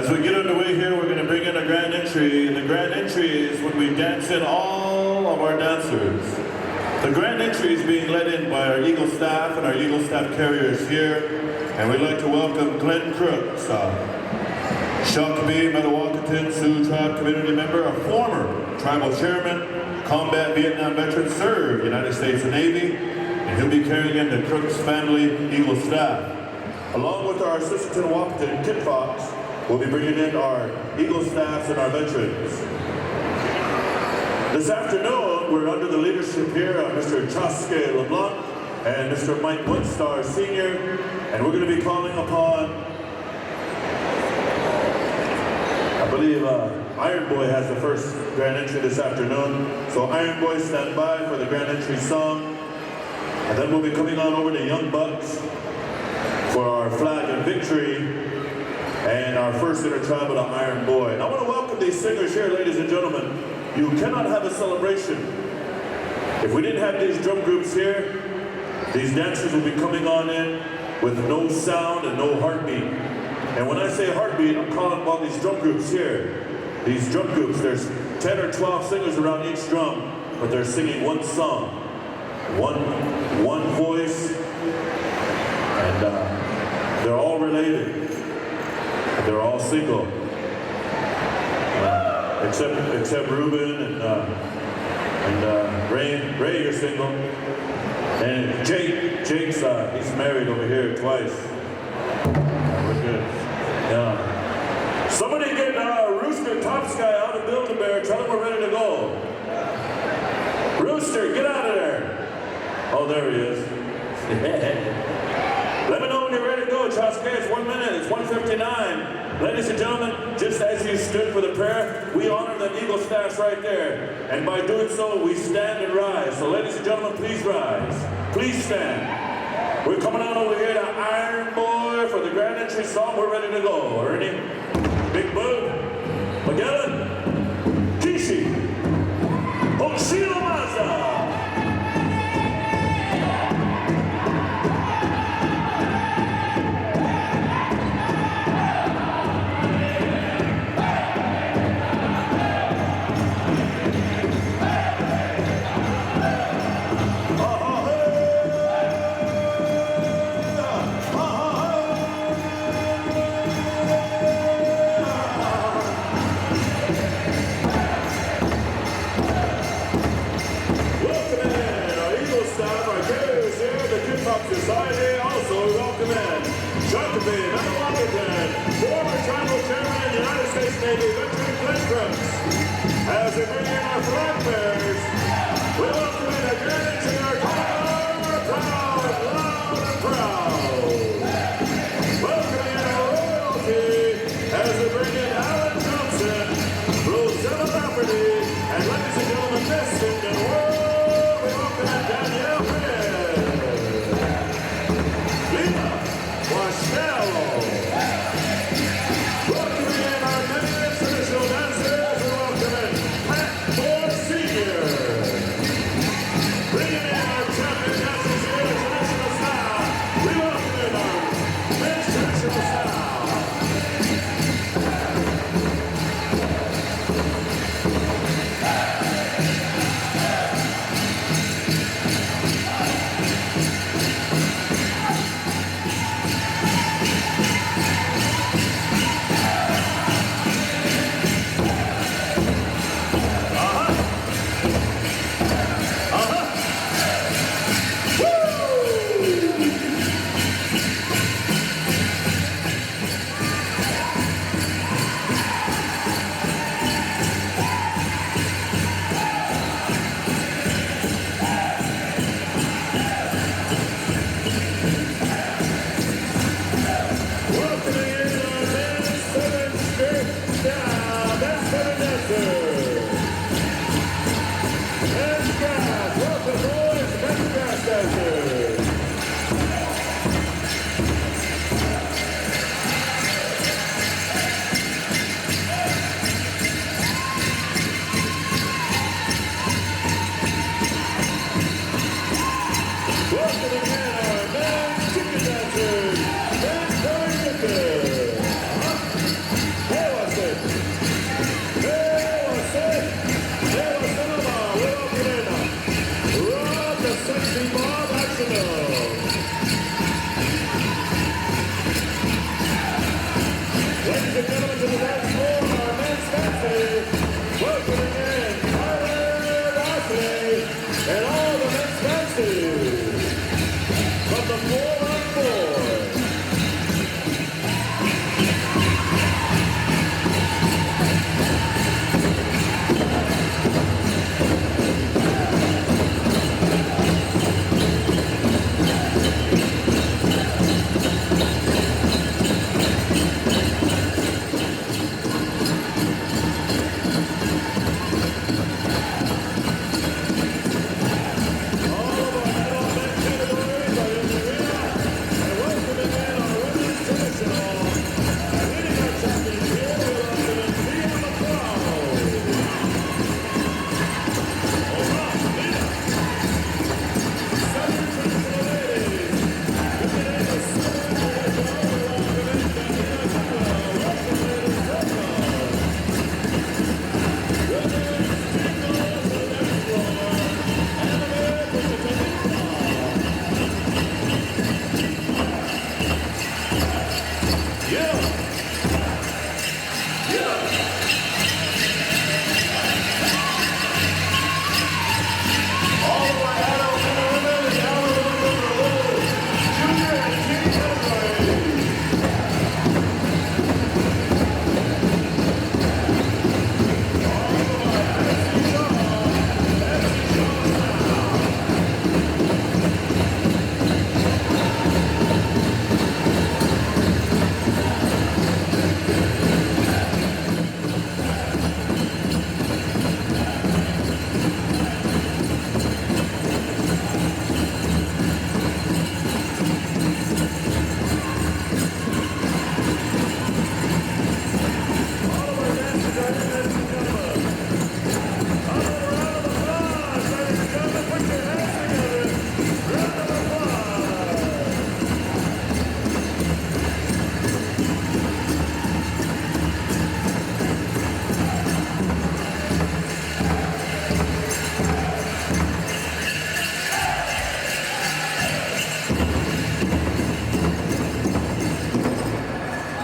As we get underway here, we're going to bring in a grand entry, and the grand entry is when we dance in all of our dancers. The grand entry is being led in by our Eagle staff and our Eagle staff carriers here, and we'd like to welcome Glenn Crooks, Shakopee, Metawakanton, Sioux Tribe community member, a former tribal chairman, combat Vietnam veteran, served United States Navy, and he'll be carrying in the Crooks family Eagle staff. Along with our assistant to Wakanton, Kid Fox, we'll be bringing in our Eagle staffs and our veterans. This afternoon, we're under the leadership here of Mr. Chaske LeBlanc and Mr. Mike Woodstar Sr., and we're going to be calling upon, I believe Iron Boy has the first grand entry this afternoon. So Iron Boy, stand by for the grand entry song. And then we'll be coming on over to Young Bucks for our flag and victory and our first intertribal to Iron Boy. And I want to welcome these singers here, ladies and gentlemen. You cannot have a celebration if we didn't have these drum groups here. These dancers will be coming on in with no sound and no heartbeat. And when I say heartbeat, I'm calling upon these drum groups here. These drum groups, there's 10 or 12 singers around each drum, but they're singing one song, one voice, and they're all related. They're all single, except Ruben and Ray, you're single, and Jake's he's married over here twice. We're good. Yeah. Somebody get Rooster Tops guy out of Build-A-Bear. Tell him we're ready to go. Rooster, get out of there. Oh, there he is. Let me know when you're ready to go, Chaske. It's 1 minute. It's 1:59. Ladies and gentlemen, just as you stood for the prayer, we honor the Eagle staffs right there. And by doing so, we stand and rise. So ladies and gentlemen, please rise. Please stand. We're coming on over here to Iron Boy for the grand entry song. We're ready to go. Ernie, Big Boo, Magellan, Kishi, Hoshino Mazda. Society also welcome in Shakopee, Metawakanton, former tribal chairman, United States Navy veteran Glenn Crooks. As we bring in our flag bearers, we welcome in a grand entry, our proud, loud and proud. Welcome in our royalty as we bring in Alan Johnson, Rosella Lafferty, and ladies and gentlemen, best in the world, we welcome in Danielle Hill. Welcome in our many traditional dancers. We welcome in Pat Moore Sr. Bringing in our champion dancers here in traditional style. We welcome in our men's traditional style.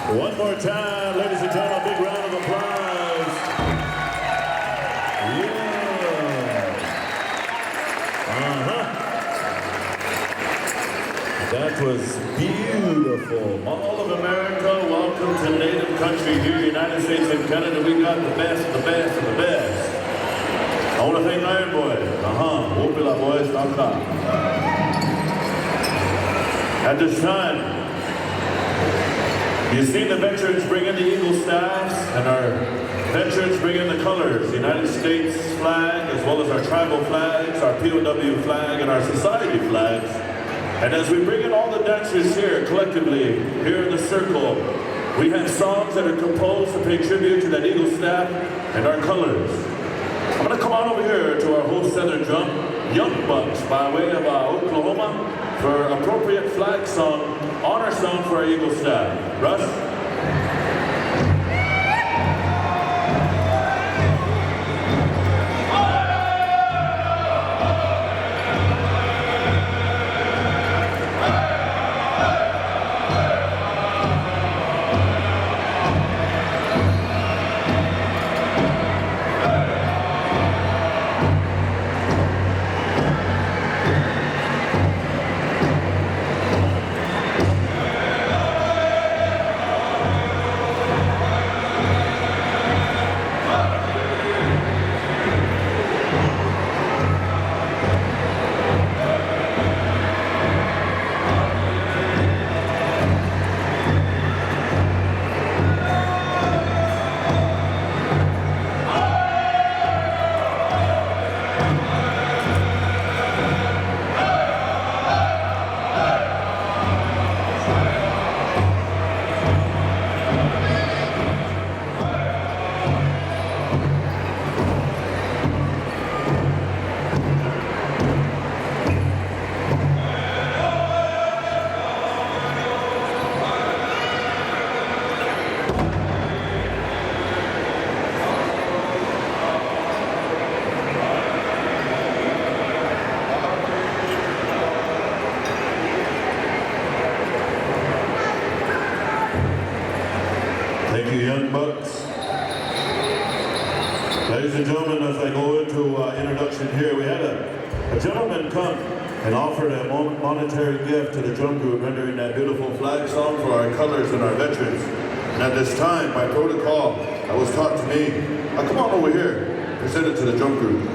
One more time, ladies and gentlemen, a big round of applause. Yeah. That was beautiful. Mall of America, welcome to Native Country here, United States and Canada. We got the best of the best of the best. I want to thank Iron Boy. Whoop it up, boys. Knock it off. At this time, you've seen the veterans bring in the eagle staffs, and our veterans bring in the colors, the United States flag, as well as our tribal flags, our POW flag, and our society flags. And as we bring in all the dancers here, collectively, here in the circle, we have songs that are composed to pay tribute to that eagle staff and our colors. I'm gonna come on over here to our host center drum, Young Bucks, by way of Oklahoma, for appropriate flag song, honor song for our eagle staff. Russ? Thank you, Young Bucks. Ladies and gentlemen, as I go into introduction here, we had a gentleman come and offered a monetary gift to the drum group, rendering that beautiful flag song for our colors and our veterans. And at this time, by protocol, that was taught to me, come on over here, present it to the drum group.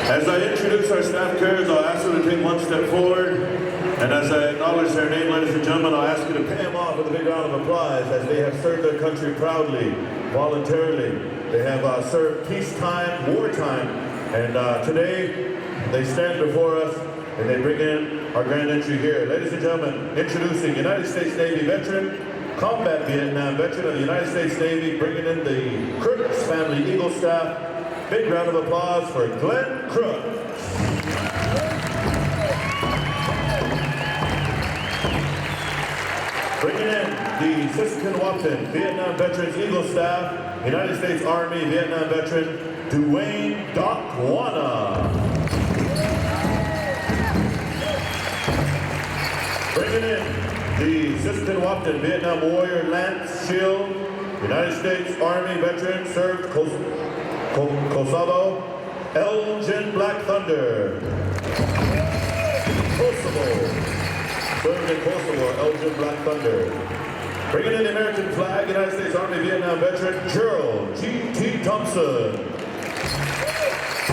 As I introduce our staff carriers, I'll ask them to take one step forward. And as I acknowledge their name, ladies and gentlemen, I'll ask you to pay them off with a big round of applause as they have served their country proudly, voluntarily. They have served peacetime, wartime, and today they stand before us and they bring in our grand entry here. Ladies and gentlemen, introducing United States Navy veteran, combat Vietnam veteran of the United States Navy, bringing in the Crooks family Eagle staff. Big round of applause for Glenn Crooks. Bringing in the Siskiwapton Vietnam Veterans Eagle Staff, United States Army Vietnam Veteran, Dwayne Doc Wana. Bringing in the Assistant Wapton Vietnam Warrior Lance Shield, United States Army veteran, served Kosovo, Elgin Black Thunder. Kosovo, served in Kosovo, Elgin Black Thunder. Bringing in the American flag, United States Army Vietnam veteran, Gerald G.T. Thompson.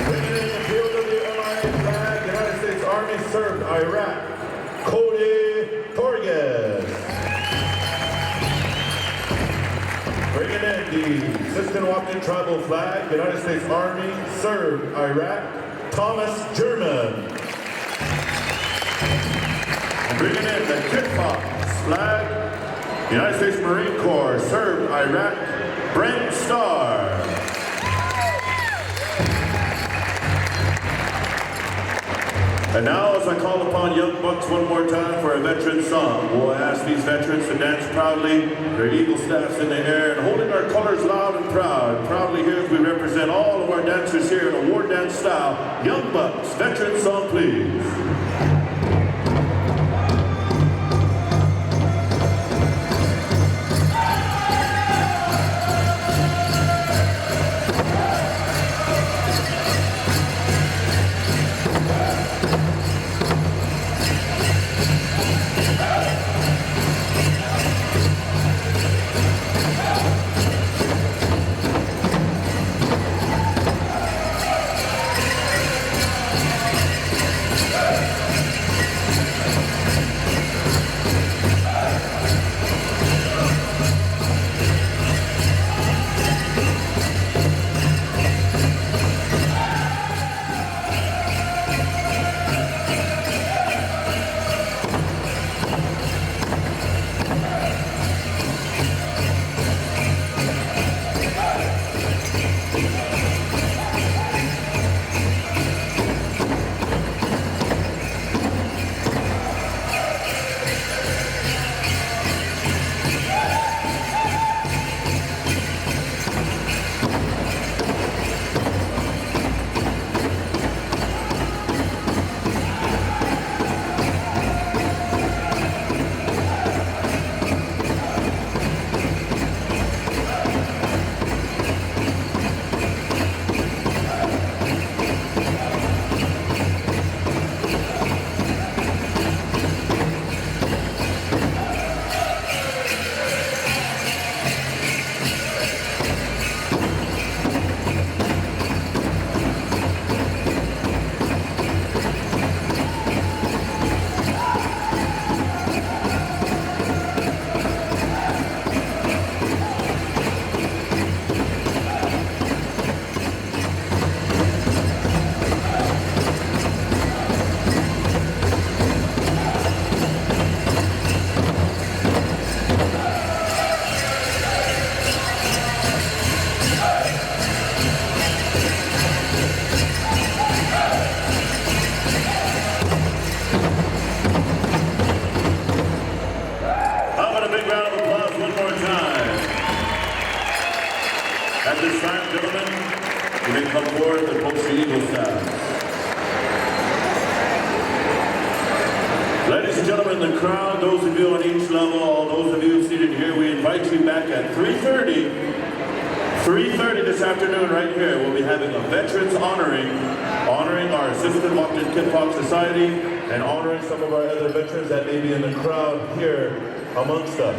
Bringing in the POW flag, United States Army, served Iraq, Cody Torres. Bringing in the Assistant Wapton Tribal flag, United States Army, served Iraq, Thomas German. Bringing in the Kit Fox flag, United States Marine Corps, served Iraq, Brent Starr. And now, as I call upon Young Bucks one more time for a veteran song, we'll ask these veterans to dance proudly, their eagle staffs in the air, and holding our colors loud and proud. Proudly here as we represent all of our dancers here in a war dance style. Young Bucks, veteran song, please. At this time, gentlemen, you may come forward and post the eagle staff. Ladies and gentlemen in the crowd, those of you on each level, all those of you seated here, we invite you back at 3:30 this afternoon right here. We'll be having a veterans honoring our Assistant Wapton Kit Fox Society and honoring some of our other veterans that may be in the crowd here amongst us.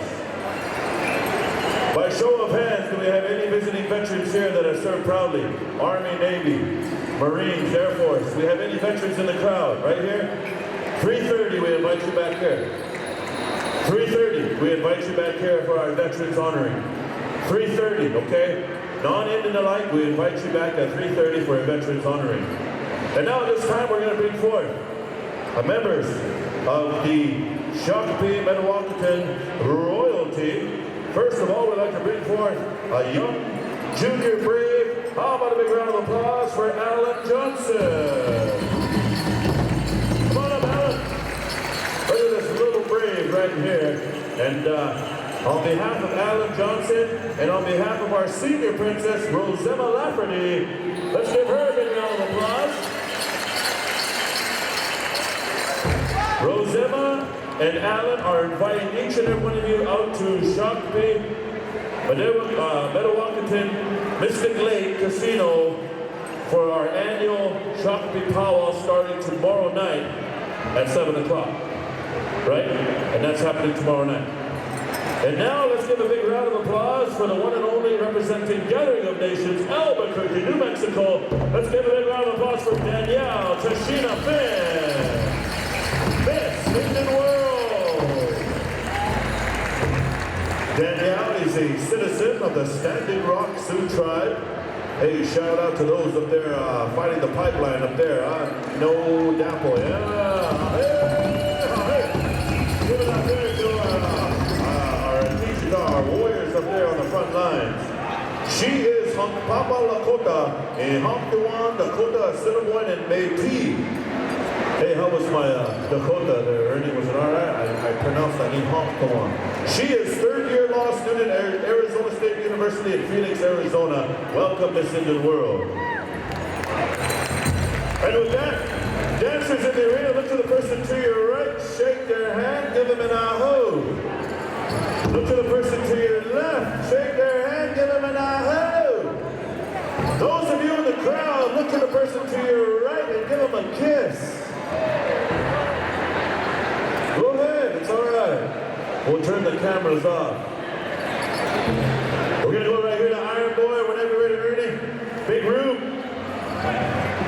By show of hands, do we have any visiting veterans here that have served proudly? Army, Navy, Marines, Air Force. We have any veterans in the crowd right here? 3:30, we invite you back here. 3:30, we invite you back here for our veterans honoring. 3:30, okay? Non-Indian alike, we invite you back at 3:30 for a veterans honoring. And now at this time, we're going to bring forth members of the Shakopee Medewakanton royalty. First of all, we'd like to bring forth a young junior brave. How about a big round of applause for Alan Johnson? Come on up, Alan. Look at this little brave right here. And on behalf of Alan Johnson and on behalf of our senior princess, Rosemma Lafferty, let's give her a big round of applause. Rosemma and Alan are inviting each and every one of you out to Shakopee, Meadowalkerton, Mystic Lake Casino for our annual Shakopee powwow starting tomorrow night at 7 o'clock. Right? And that's happening tomorrow night. And now let's give a big round of applause for the one and only representing Gathering of Nations, Albuquerque, New Mexico. Let's give a big round of applause for Danielle Tashina Finn. Miss Indian World. Danielle is a citizen of the Standing Rock Sioux tribe. Hey, shout out to those up there fighting the pipeline up there. No Dapple, yeah. Hey. Give it up there to our warriors up there on the front lines. She is Papa Lakota, a Humptuan, Dakota, Assiniboine, and Métis. Hey, how was my Dakota there, Ernie? Was it all right? I pronounced that in Humptuan. She is third-year law student at Arizona State University in Phoenix, Arizona. Welcome, Miss Indian World. And with that, dancers in the arena, look to the person to your right, shake their hand, give them an aho. Look to the person to your left, shake their hand, give them an aho. Those of you in the crowd, look to the person to your right and give them a kiss. Go ahead, it's all right. We'll turn the cameras off. We're gonna go right here to Iron Boy whenever you're ready, Ernie. Big room.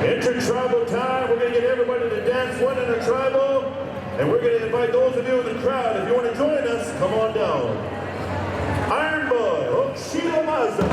Inter-tribal time. We're gonna get everybody to dance one in a tribal. And we're going to invite those of you in the crowd, if you want to join us, come on down. Iron Boy, Oshiro Mazda.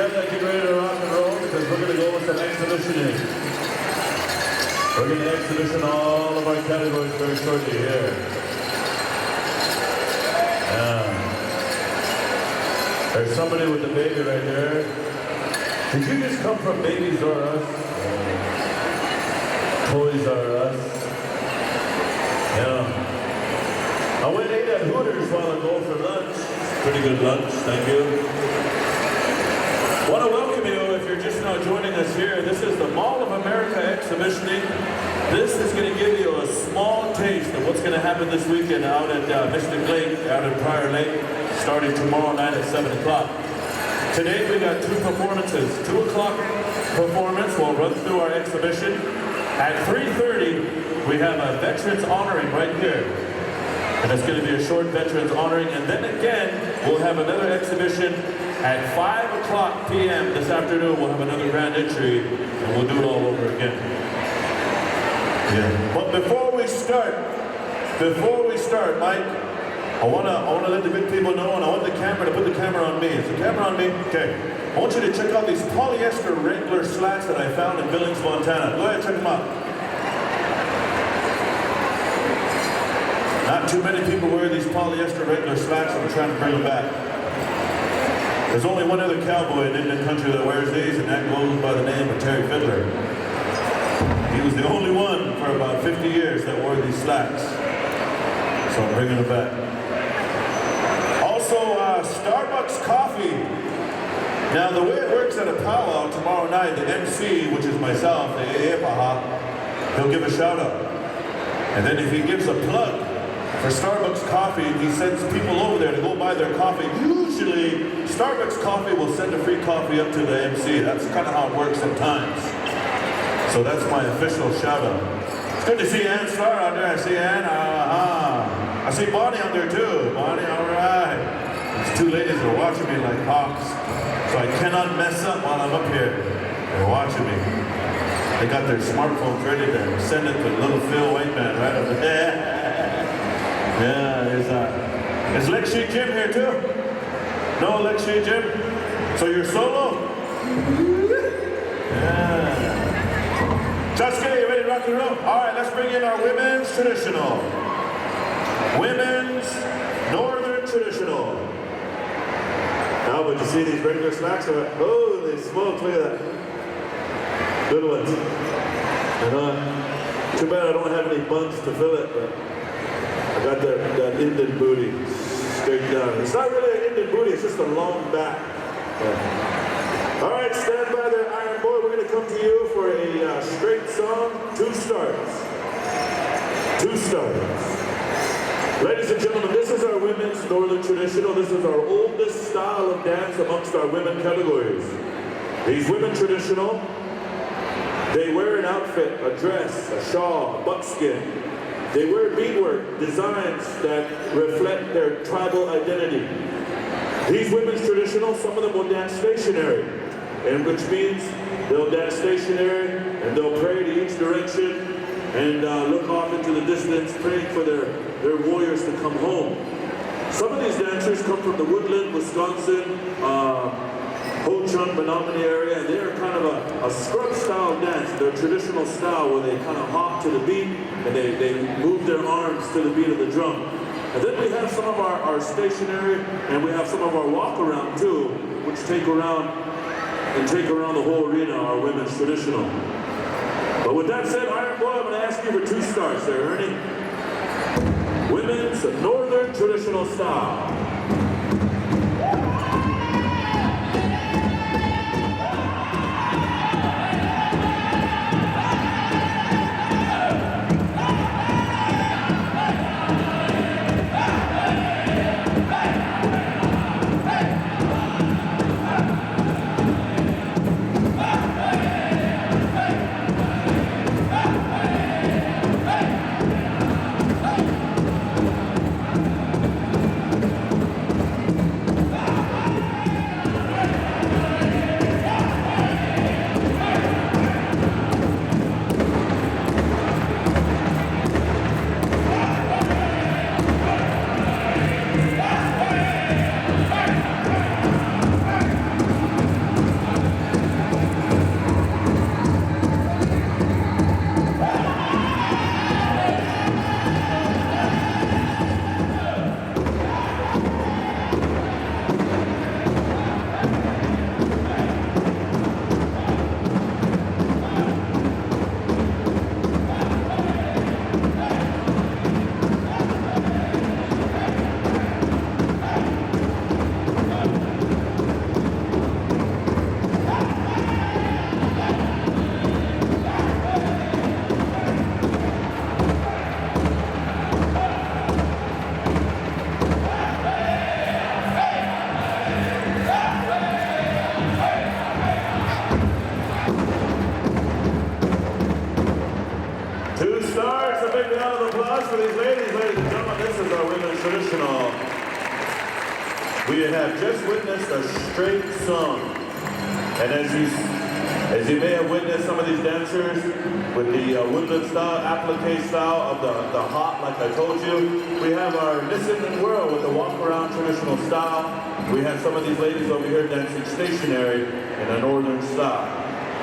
guys like get ready to rock and roll? Because we're going to go with some exhibitioning. We're going to exhibition all of our categories very shortly here. Yeah. There's somebody with a baby right there. Did you just come from Babies R Us? Toys R Us? Yeah. I went and ate at Hooters while ago for lunch. Pretty good lunch, thank you. I want to welcome you if you're just now joining us here. This is the Mall of America exhibitioning. This is going to give you a small taste of what's going to happen this weekend out at Mystic Lake, out at Prior Lake, starting tomorrow night at 7 o'clock. Today we got 2 performances. 2 o'clock performance will run through our exhibition. At 3:30 we have a veterans honoring right here. And it's going to be a short veterans honoring. And then again, we'll have another exhibition at 5 o'clock p.m. this afternoon. We'll have another grand entry and we'll do it all over again. Yeah. But before we start, Mike, I wanna let the good people know, and I want the camera to put the camera on me. Is the camera on me? Okay. I want you to check out these polyester Wrangler slacks that I found in Billings, Montana. Go ahead, check them out. Not too many people wear these polyester Wrangler slacks, and I'm trying to bring them back. There's only one other cowboy in Indian country that wears these, and that goes by the name of Terry Fiddler. He was the only one for about 50 years that wore these slacks. So I'm bringing them back. Also, Starbucks coffee. Now, the way it works at a powwow tomorrow night, the MC, which is myself, the Eepaha, he'll give a shout out. And then if he gives a plug for Starbucks coffee, he sends people over there to go buy their coffee. Usually, Starbucks coffee will send a free coffee up to the MC. That's kind of how it works sometimes. So that's my official shout out. It's good to see Ann Star out there. I see Ann. I see Bonnie out there too. Bonnie, all right. These 2 ladies are watching me like hawks. So I cannot mess up while I'm up here. They're watching me. They got their smartphones ready to send it to little Phil Whiteman right over there. Yeah, is Lexi Jim here too? No, Lexi Jim? So you're solo? Yeah. Jessica, you ready to rock and roll? All right, let's bring in our women's traditional. Women's Northern traditional. Now, but you see these regular slacks? Holy smokes, look at that. Good ones. Too bad I don't have any buns to fill it, but I got that Indian booty straight down. It's not really an Indian booty, it's just a long back. Yeah. All right, stand by there, Iron Boy. We're going to come to you for a straight song, 2 stars. 2 stars. Ladies and gentlemen, this is our women's Northern traditional. This is our oldest style of dance amongst our women categories. These women traditional, they wear an outfit, a dress, a shawl, a buckskin. They wear beadwork, designs that reflect their tribal identity. These women's traditional, some of them will dance stationary, and which means they'll dance stationary and they'll pray to each direction and look off into the distance, praying for their warriors to come home. Some of these dancers come from the Woodland, Wisconsin, Ho-Chunk, Menominee area, and they're kind of a scrub style dance, their traditional style where they kind of hop to the beat and they move their arms to the beat of the drum. And then we have some of our stationary, and we have some of our walk around too, which take around the whole arena, our women's traditional. But with that said, Iron Boy, I'm going to ask you for 2 stars there, Ernie. Women's Northern traditional style. you have just witnessed a straight song. And as you may have witnessed some of these dancers with the woodland style, applique style of the hop, like I told you. We have our Listen and Whirl with the walk around traditional style. We have some of these ladies over here dancing stationary in a northern style.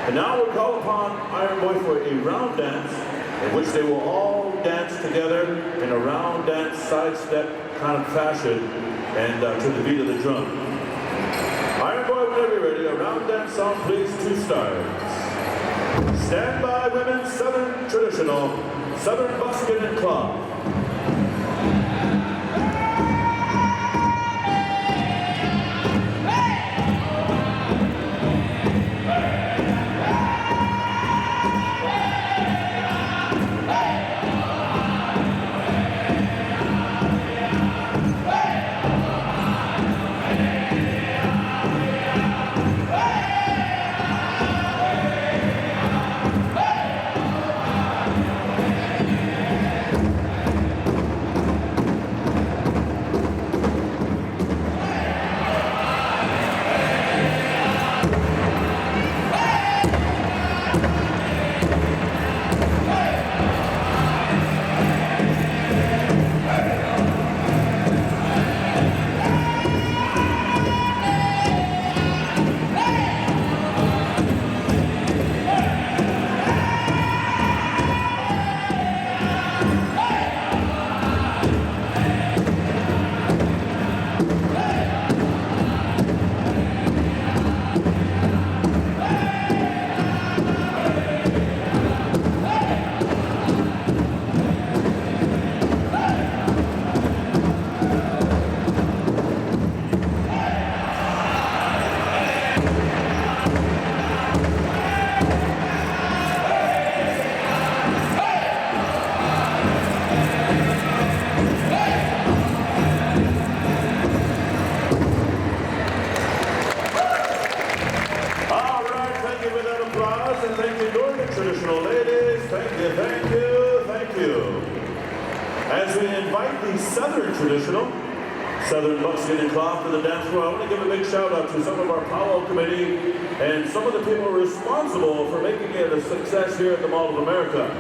And now we'll call upon Iron Boy for a round dance in which they will all dance together in a round dance sidestep kind of fashion and to the beat of the drum. Iron Boy, whenever you're ready, a round dance song, please, 2 stars. Stand by, women, Southern traditional, Southern buskin and cloth. And thank you, Northern traditional ladies. Thank you, thank you, thank you. As we invite the Southern traditional, Southern buckskin and cloth to the dance floor, I want to give a big shout out to some of our PowWows committee and some of the people responsible for making it a success here at the Mall of America.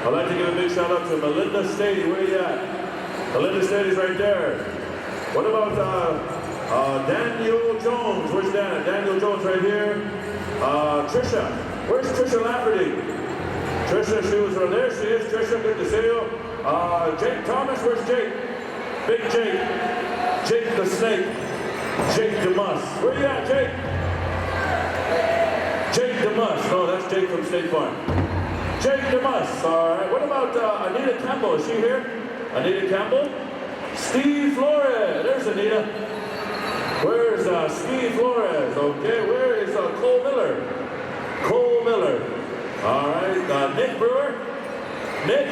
I'd like to give a big shout out to Melinda Stady. Where are you at? Melinda Stady's right there. What about Daniel Jones? Where's Dan? Daniel Jones right here. Trisha. Where's Trisha Lafferty? Trisha, she was right there. She is. Trisha, good to see you. Jake Thomas, where's Jake? Big Jake. Jake the Snake. Jake DeMuss. Where you at, Jake? Jake DeMuss. Oh, that's Jake from State Farm. Jake DeMuss. All right. What about Anita Campbell? Is she here? Anita Campbell? Steve Flores. There's Anita. Where's Steve Flores? Okay. Where is Cole Miller? Cole Miller. All right. Nick Brewer. Nick.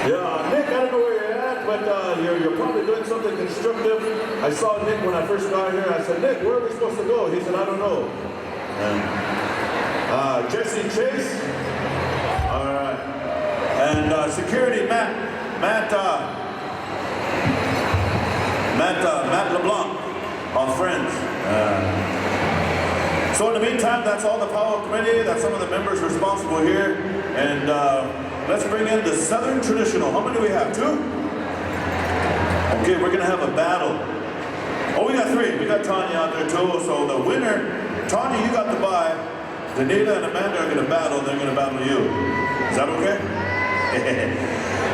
Yeah, Nick, I don't know where you're at, but you're probably doing something constructive. I saw Nick when I first got here. I said, Nick, where are we supposed to go? He said, I don't know. Jesse Chase. All right. And security, Matt LeBlanc, our friends. So in the meantime, that's all the PowWows committee. That's some of the members responsible here. And let's bring in the Southern traditional. How many do we have? 2? Okay, we're gonna have a battle. Oh, we got 3. We got Tanya out there too. So the winner, Tanya, you got the bye. Danita and Amanda are gonna battle. They're gonna battle you. Is that okay?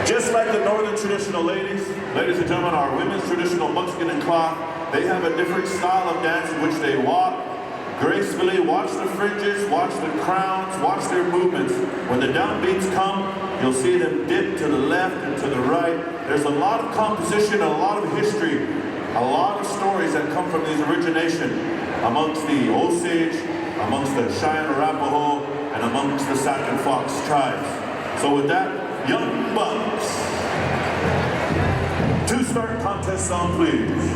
Just like the Northern traditional ladies and gentlemen, our women's traditional buckskin and cloth, they have a different style of dance in which they walk gracefully. Watch the fringes, watch the crowns, watch their movements. When the downbeats come, you'll see them dip to the left and to the right. There's a lot of composition, a lot of history, a lot of stories that come from these origination amongst the Osage, amongst the Cheyenne Arapaho, and amongst the Sac and Fox tribes. So with that, Young Bucks. 2-start contest song, please.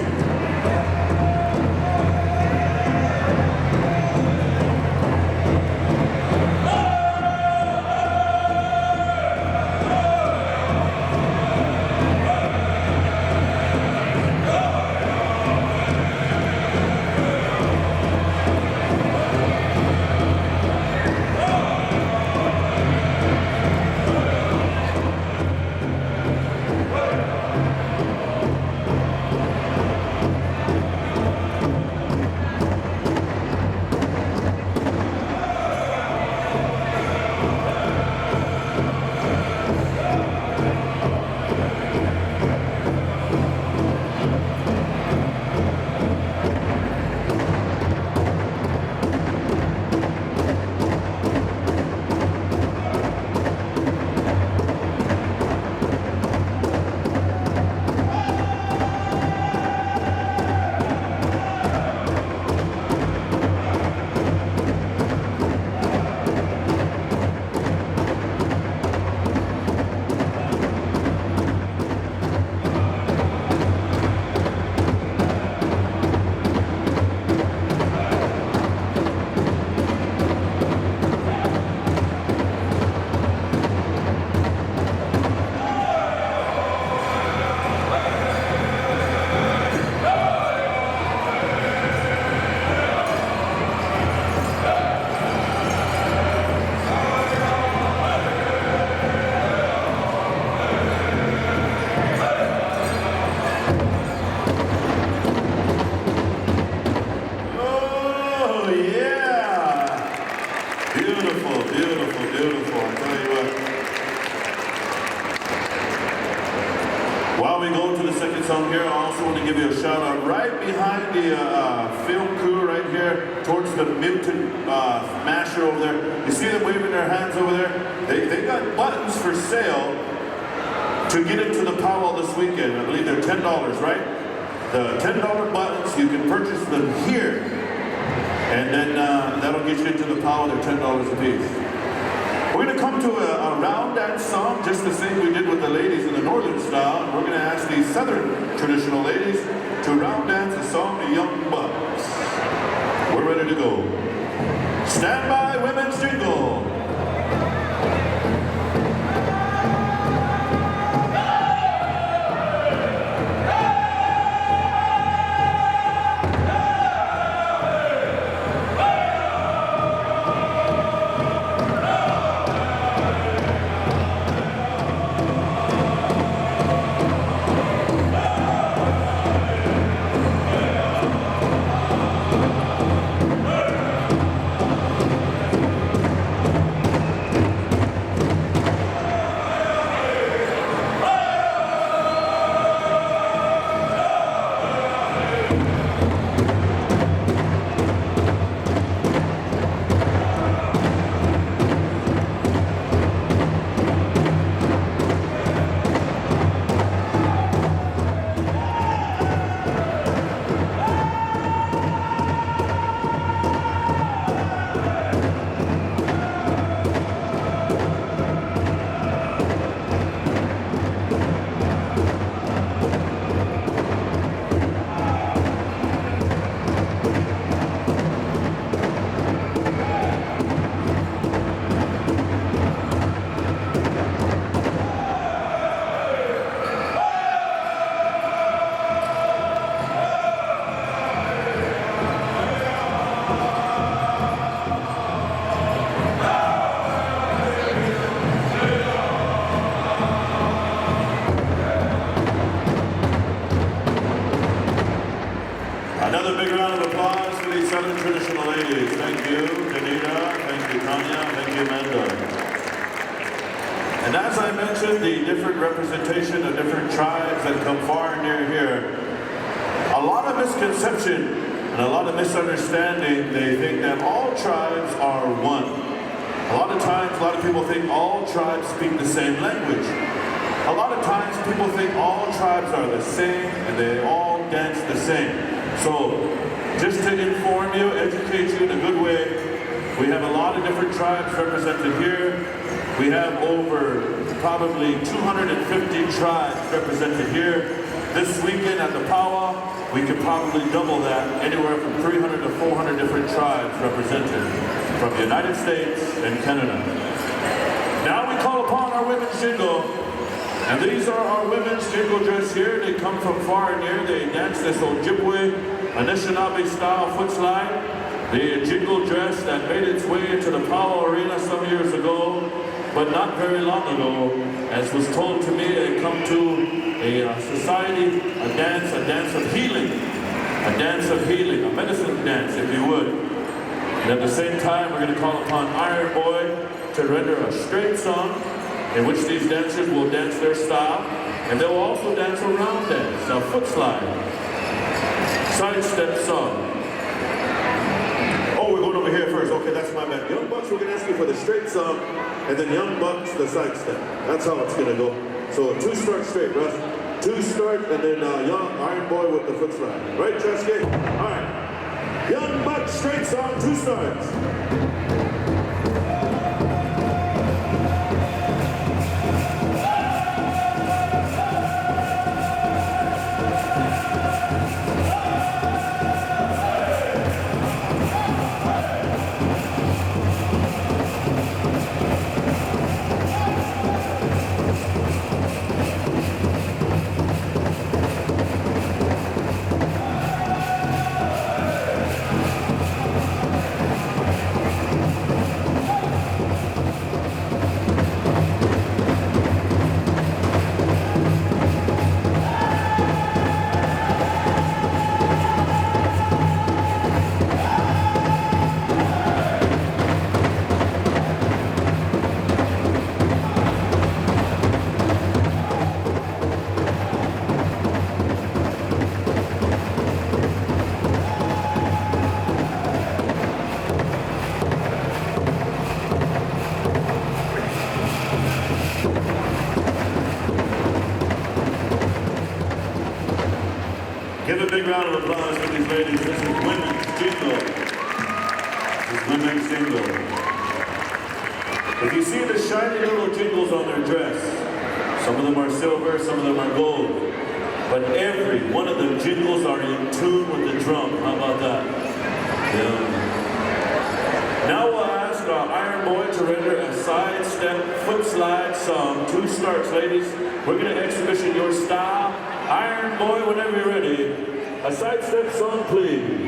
yeah! Beautiful, beautiful, beautiful. I tell you what. While we go to the second song here, I also want to give you a shout out right behind the film crew right here, towards the mutant masher over there. You see them waving their hands over there? They got buttons for sale to get into the powwow this weekend. I believe they're $10, right? The $10 buttons, you can purchase them here. And then that'll get you into the powwow. They're $10 a piece. We're going to come to a round dance song, just the same we did with the ladies in the northern style. We're going to ask these southern traditional ladies to round dance a song, The Young Bucks. We're ready to go. Stand by, women's jingle. Another big round of applause for these Southern traditional ladies. Thank you, Danita. Thank you, Tanya. Thank you, Amanda. And as I mentioned, the different representation of different tribes that come far and near here, a lot of misconception and a lot of misunderstanding. They think that all tribes are one. A lot of times, a lot of people think all tribes speak the same language. A lot of times, people think all tribes are the same and they all dance the same. So, just to inform you, educate you in a good way, we have a lot of different tribes represented here. We have over probably 250 tribes represented here. This weekend at the powwow, we could probably double that, anywhere from 300 to 400 different tribes represented from the United States and Canada. Now we call upon our women's jingle. And these are our women's jingle dress here. They come from far and near. They dance this Ojibwe, Anishinaabe style foot slide. The jingle dress that made its way into the powwow arena some years ago, but not very long ago. As was told to me, they come to a society, a dance of healing. A dance of healing, a medicine dance, if you would. And at the same time, we're going to call upon Iron Boy to render a straight song, in which these dancers will dance their style, and they will also dance a round dance, a foot slide, side step song. Oh, we're going over here first. Okay, that's my bad. Young Bucks, we're going to ask you for the straight song, and then Young Bucks, the side step. That's how it's going to go. So 2 start straight, Russ. 2 start, and then Young Iron Boy with the foot slide. Right, Chesky? All right. Young Bucks, straight song, 2 starts. round of applause for these ladies. This is Women's Jingle. This is Women's Jingle. If you see the shiny little jingles on their dress, some of them are silver, some of them are gold, but every one of the jingles are in tune with the drum. How about that? Yeah. Now we'll ask our Iron Boy to render a side step foot slide song. 2 starts, ladies. We're going to exhibition your style. Iron Boy, whenever you're ready. A side step song, please.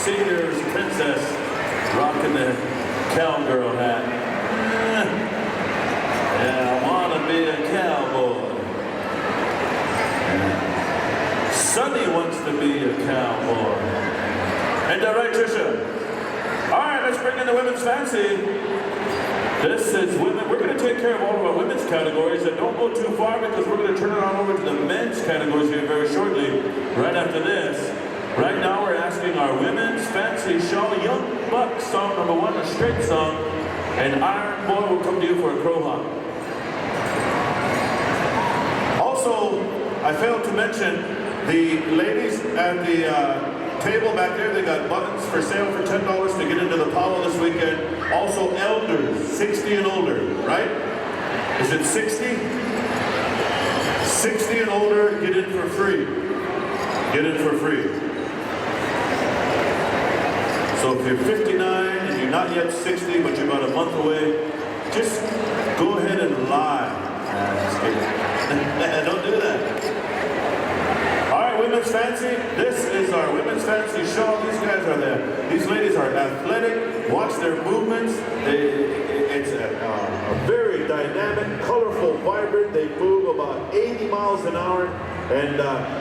Senior's princess rocking the cowgirl hat. Yeah, I want to be a cowboy. Sonny wants to be a cowboy. Ain't that right, Trisha? All right, let's bring in the women's fancy. This is women. We're going to take care of all of our women's categories, and don't go too far because we're going to turn it on over to the men's categories here very shortly, right after this. Right now we're asking our women's fancy show, Young Buck, song number 1, a straight song, and Iron Boy will come to you for a crow hop. Also, I failed to mention, the ladies at the table back there, they got buttons for sale for $10 to get into the powwow this weekend. Also elders, 60 and older, right? Is it 60? 60 and older, get in for free. Get in for free. So if you're 59 and you're not yet 60, but you're about a month away, just go ahead and lie. Just kidding. Don't do that. All right, Women's Fancy. This is our Women's Fancy show. These guys are there. These ladies are athletic. Watch their movements. It's a very dynamic, colorful, vibrant. They move about 80 miles an hour. And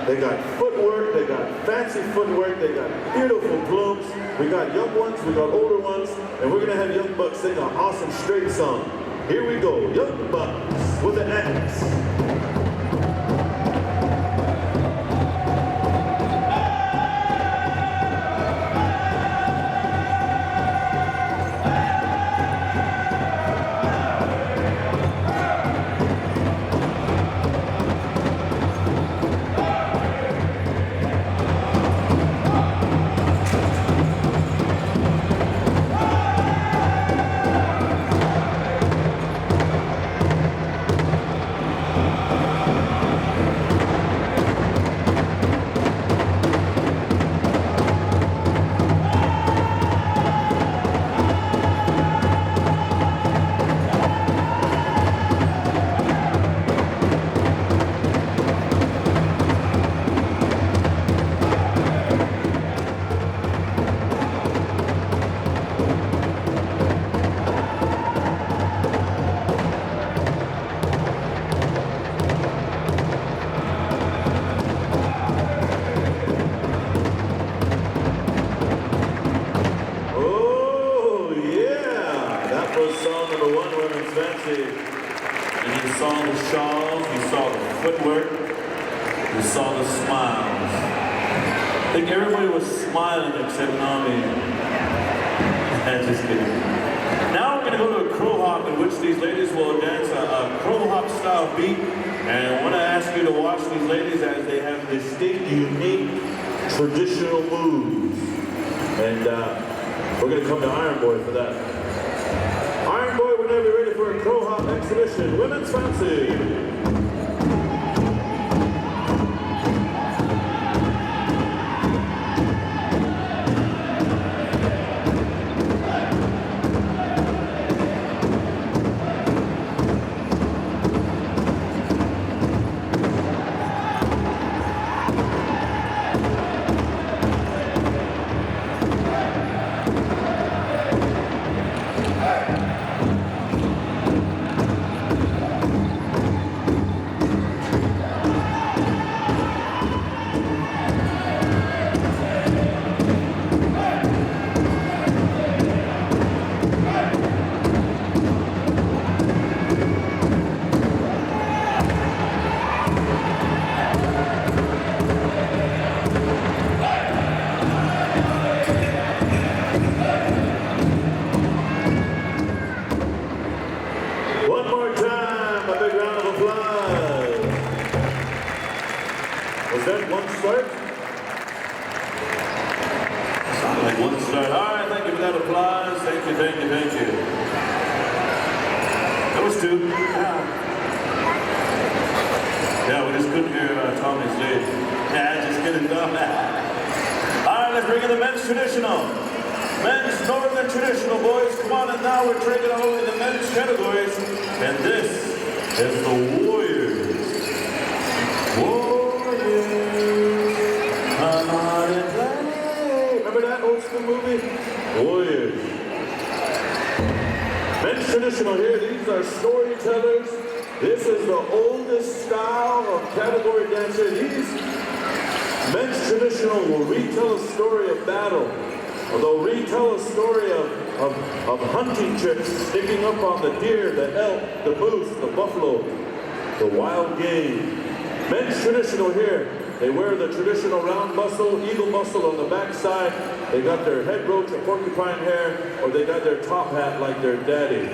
they got footwork, they got fancy footwork, they got beautiful blooms. We got young ones, we got older ones, and we're gonna have Young Bucks sing an awesome straight song. Here we go, Young Bucks with an X. footwork. You saw the smiles. I think everybody was smiling except Nami. Just kidding. Now we're going to go to a crow hop in which these ladies will dance a crow hop style beat. And I want to ask you to watch these ladies as they have distinct, unique, traditional moves. And we're going to come to Iron Boy for that. Iron Boy, whenever you're ready for a crow hop exhibition, women's fancy. Was that one start? Sounded like one start. All right, thank you for that applause. Thank you, thank you, thank you. That was two. Yeah, we just couldn't hear Tommy's lead. Yeah, just kidding. All right, let's bring in the men's traditional. Men's northern traditional, boys. Come on, and now we're taking it over to the men's categories. And this is the Warriors. Come on and play. Remember that old school movie? Warriors. Men's traditional here. These are storytellers. This is the oldest style of category dancer. These men's traditional will retell a story of battle. Or they'll retell a story of hunting trips, sticking up on the deer, the elk, the moose, the buffalo, the wild game. Men's traditional here. They wear the traditional round bustle, eagle bustle on the backside. They got their head roach or porcupine hair, or they got their top hat like their daddy.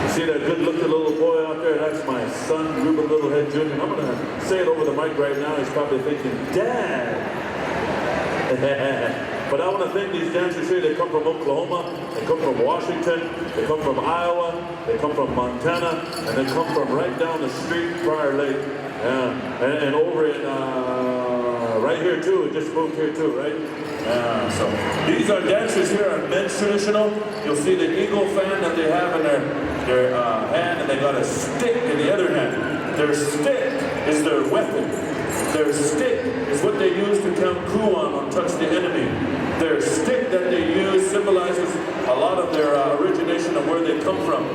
You see that good-looking little boy out there? That's my son, Ruben Littlehead Jr. I'm going to say it over the mic right now. He's probably thinking, Dad! But I want to thank these dancers here. They come from Oklahoma, they come from Washington, they come from Iowa, they come from Montana, and they come from right down the street, Prior Lake, and over in, right here too, just moved here too, right? So these are dancers here on men's traditional. You'll see the eagle fan that they have in their hand, and they got a stick in the other hand. Their stick is their weapon. Their stick is what they use to count coup on touch the enemy. Their stick that they use symbolizes a lot of their origination of where they come from.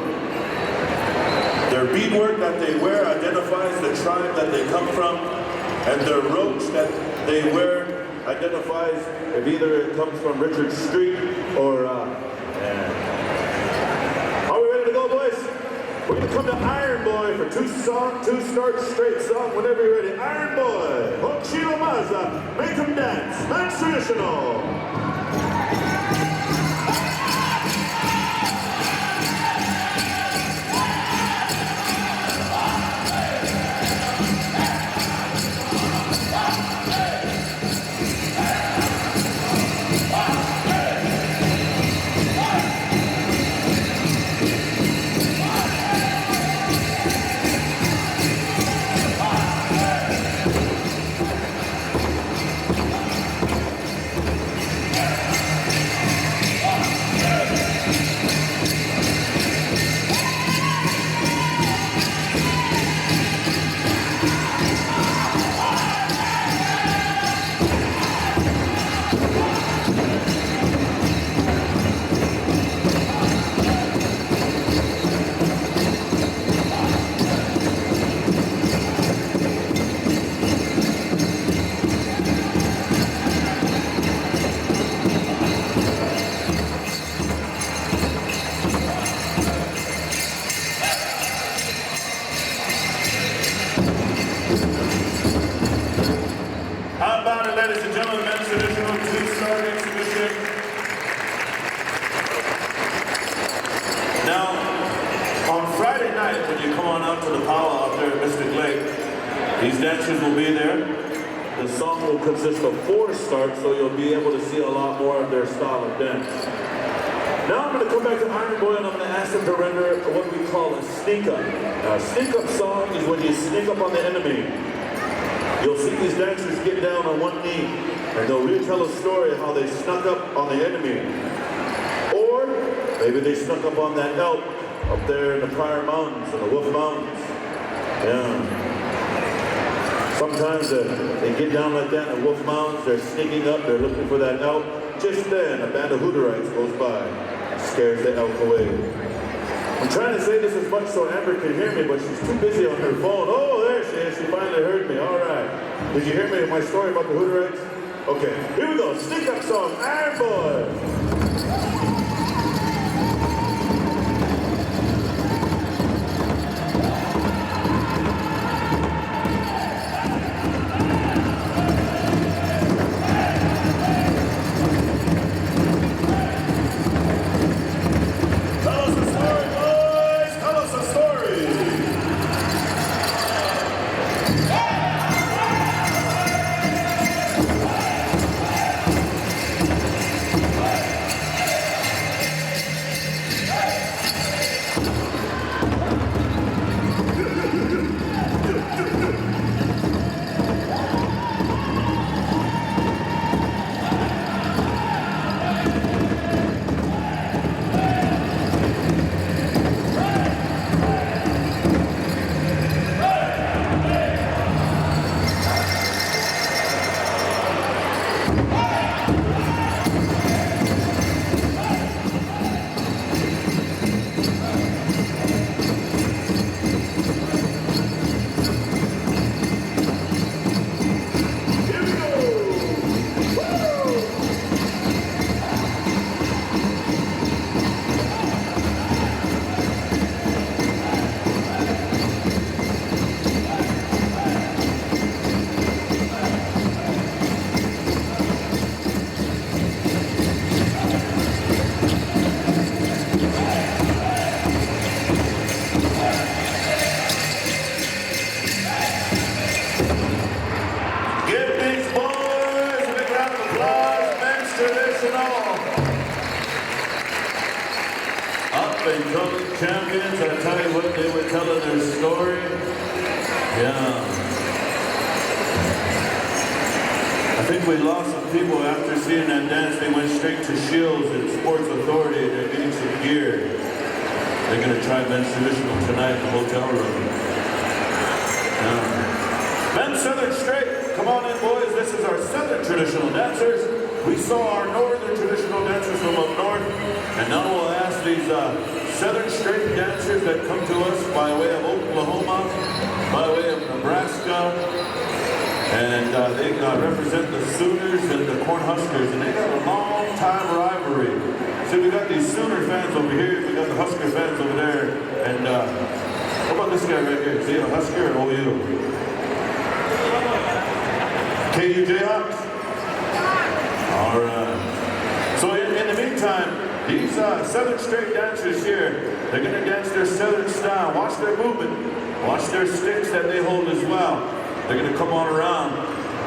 Their beadwork that they wear identifies the tribe that they come from, and their roach that they wear identifies if either it comes from Richard Street or... Are we ready to go, boys? We're going to come to Iron Boy for two start straight song whenever you're ready. Iron Boy, Hochiro Maza, make them dance, men's traditional. about it, ladies and gentlemen. Men's traditional two-star exhibition. Now, on Friday night, when you come on out to the powwow out there at Mystic Lake, these dancers will be there. The song will consist of 4 starts, so you'll be able to see a lot more of their style of dance. Now I'm going to come back to Iron Boy and I'm going to ask him to render what we call a sneak up. Now, a sneak up song is when you sneak up on the enemy. You'll see these dancers get down on one knee and they'll retell a story of how they snuck up on the enemy. Or maybe they snuck up on that elk up there in the Prior Mountains and the Wolf Mountains. Yeah. Sometimes they get down like that in the Wolf Mountains, they're sneaking up, they're looking for that elk. Just then, a band of Hooterites goes by, scares the elk away. I'm trying to say this as much so Amber can hear me, but she's too busy on her phone. Oh, there she is, she finally heard me, all right. Did you hear me in my story about the Hooterites? Okay, here we go, sneak up song, Iron Boy. Up-and-coming champions, I tell you what, they were telling their story. Yeah. I think we lost some people after seeing that dance. They went straight to Shields and Sports Authority. They're getting some gear. They're going to try men's traditional tonight in the hotel room. Yeah. Men's Southern Straight, come on in, boys. This is our Southern traditional dancers. We saw our northern traditional dancers from up north, and now we'll ask these Southern Straight dancers that come to us by way of Oklahoma, by way of Nebraska, and they represent the Sooners and the Cornhuskers, and they got a long time rivalry. See, we got these Sooner fans over here, we got the Husker fans over there, and how about this guy right here? Is he a Husker or OU? KU Jayhawks? All right. So in the meantime, these Southern Straight dancers here, they're going to dance their Southern style. Watch their movement. Watch their sticks that they hold as well. They're going to come on around.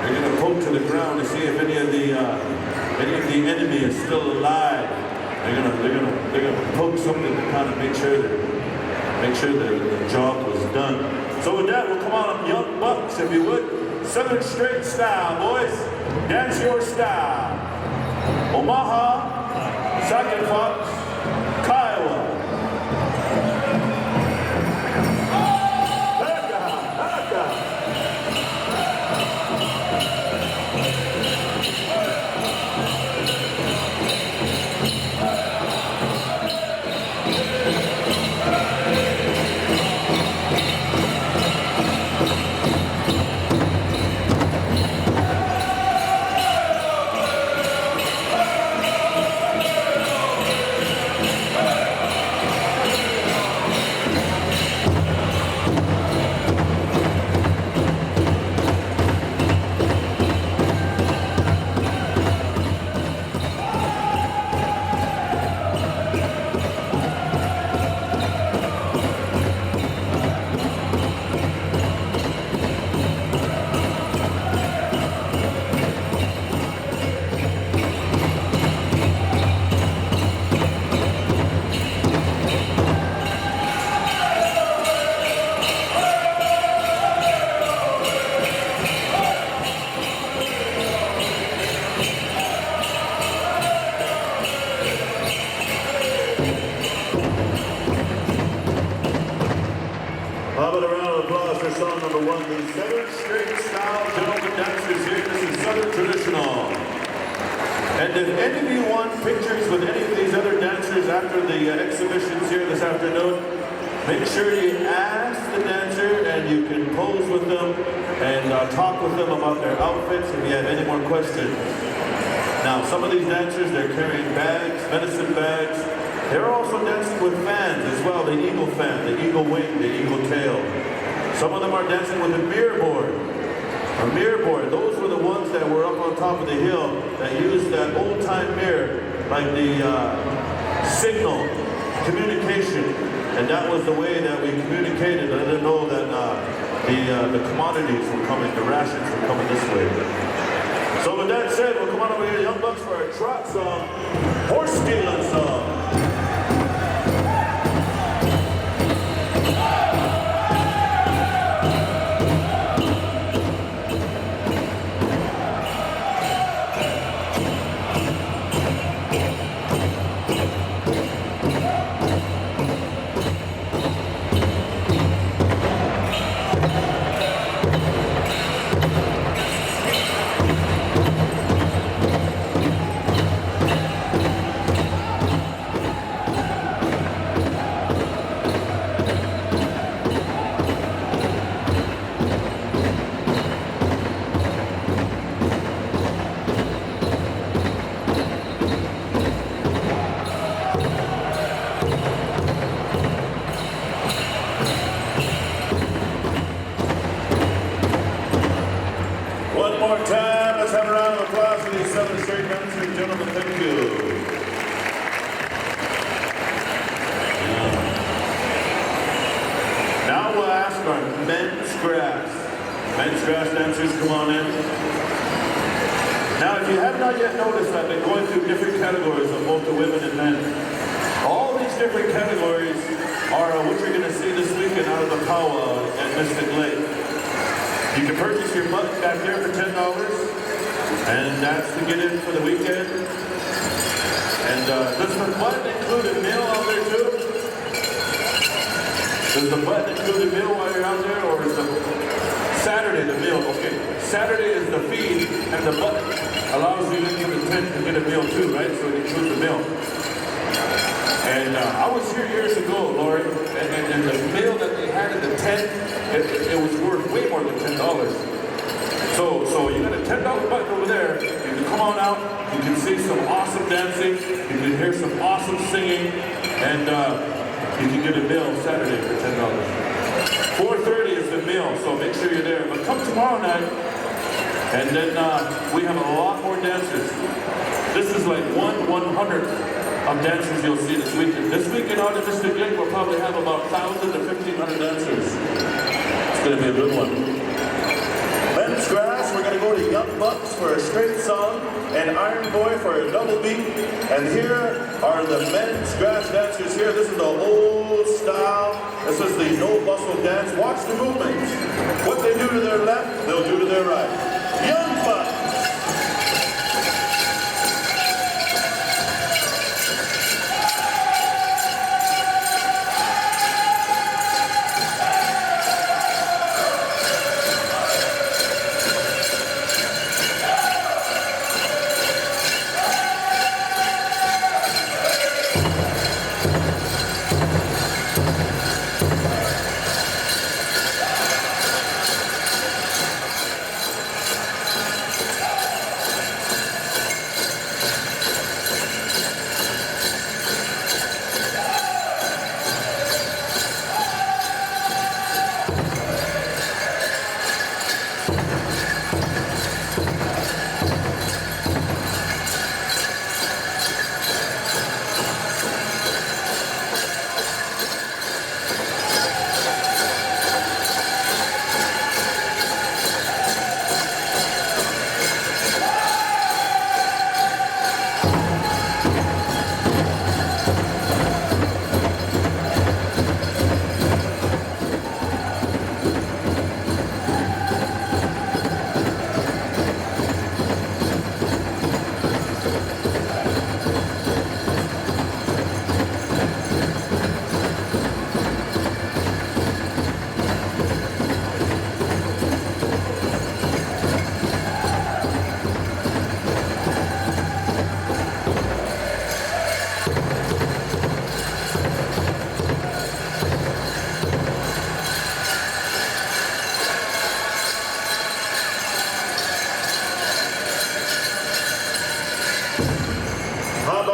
They're going to poke to the ground to see if any of the enemy is still alive. They're gonna poke something to kind of make sure the job was done. So with that, we'll come on up, young bucks, if you would. Southern Straight style, boys. Dance your style. Omaha, Second Fox, Kiowa. everyone. The Southern Straight Style Gentleman Dancers here. This is Southern Traditional. And if any of you want pictures with any of these other dancers after the exhibitions here this afternoon, make sure you ask the dancer and you can pose with them and talk with them about their outfits if you have any more questions. Now, some of these dancers, they're carrying bags, medicine bags. They're also dancing with fans as well, the eagle fan, the eagle wing, the eagle tail. Some of them are dancing with a mirror board. A mirror board, those were the ones that were up on top of the hill that used that old-time mirror, like the signal, communication. And that was the way that we communicated. I didn't know that the commodities were coming, the rations were coming this way. So with that said, we'll come on over here to Young Bucks for a trot song, horse stealing song. One more time, let's have a round of applause for these Southern Straight dancers, gentlemen. Thank you. Now we'll ask our men's grass. Men's grass dancers, come on in. Now, if you have not yet noticed, I've been going through different categories of both the women and men. All these different categories are what you're going to see this weekend out of the powwow at Mystic Lake. You can purchase your button back there for $10, and that's to get in for the weekend. And does the button include a meal out there too? Does the button include a meal while you're out there, or is the Saturday the meal? Okay, Saturday is the feed, and the button allows you into the tent to get a meal too, right? So it includes a meal. And I was here years ago, Lori, and the meal that they had in the tent, it was worth way more than $10. So you got a $10 button over there. You can come on out. You can see some awesome dancing. You can hear some awesome singing, and you can get a meal Saturday for $10. 4:30 is the meal, so make sure you're there. But come tomorrow night, and then we have a lot more dancers. This is like 1/100th of dancers you'll see this weekend. This weekend out at Mystic Lake, we'll probably have about 1,000 to 1,500 dancers. It's going to be a good one. Men's grass, we're going to go to Young Bucks for a straight song, and Iron Boy for a double beat. And here are the men's grass dancers here. This is the old style. This is the no bustle dance. Watch the movements. What they do to their left, they'll do to their right. Young Bucks.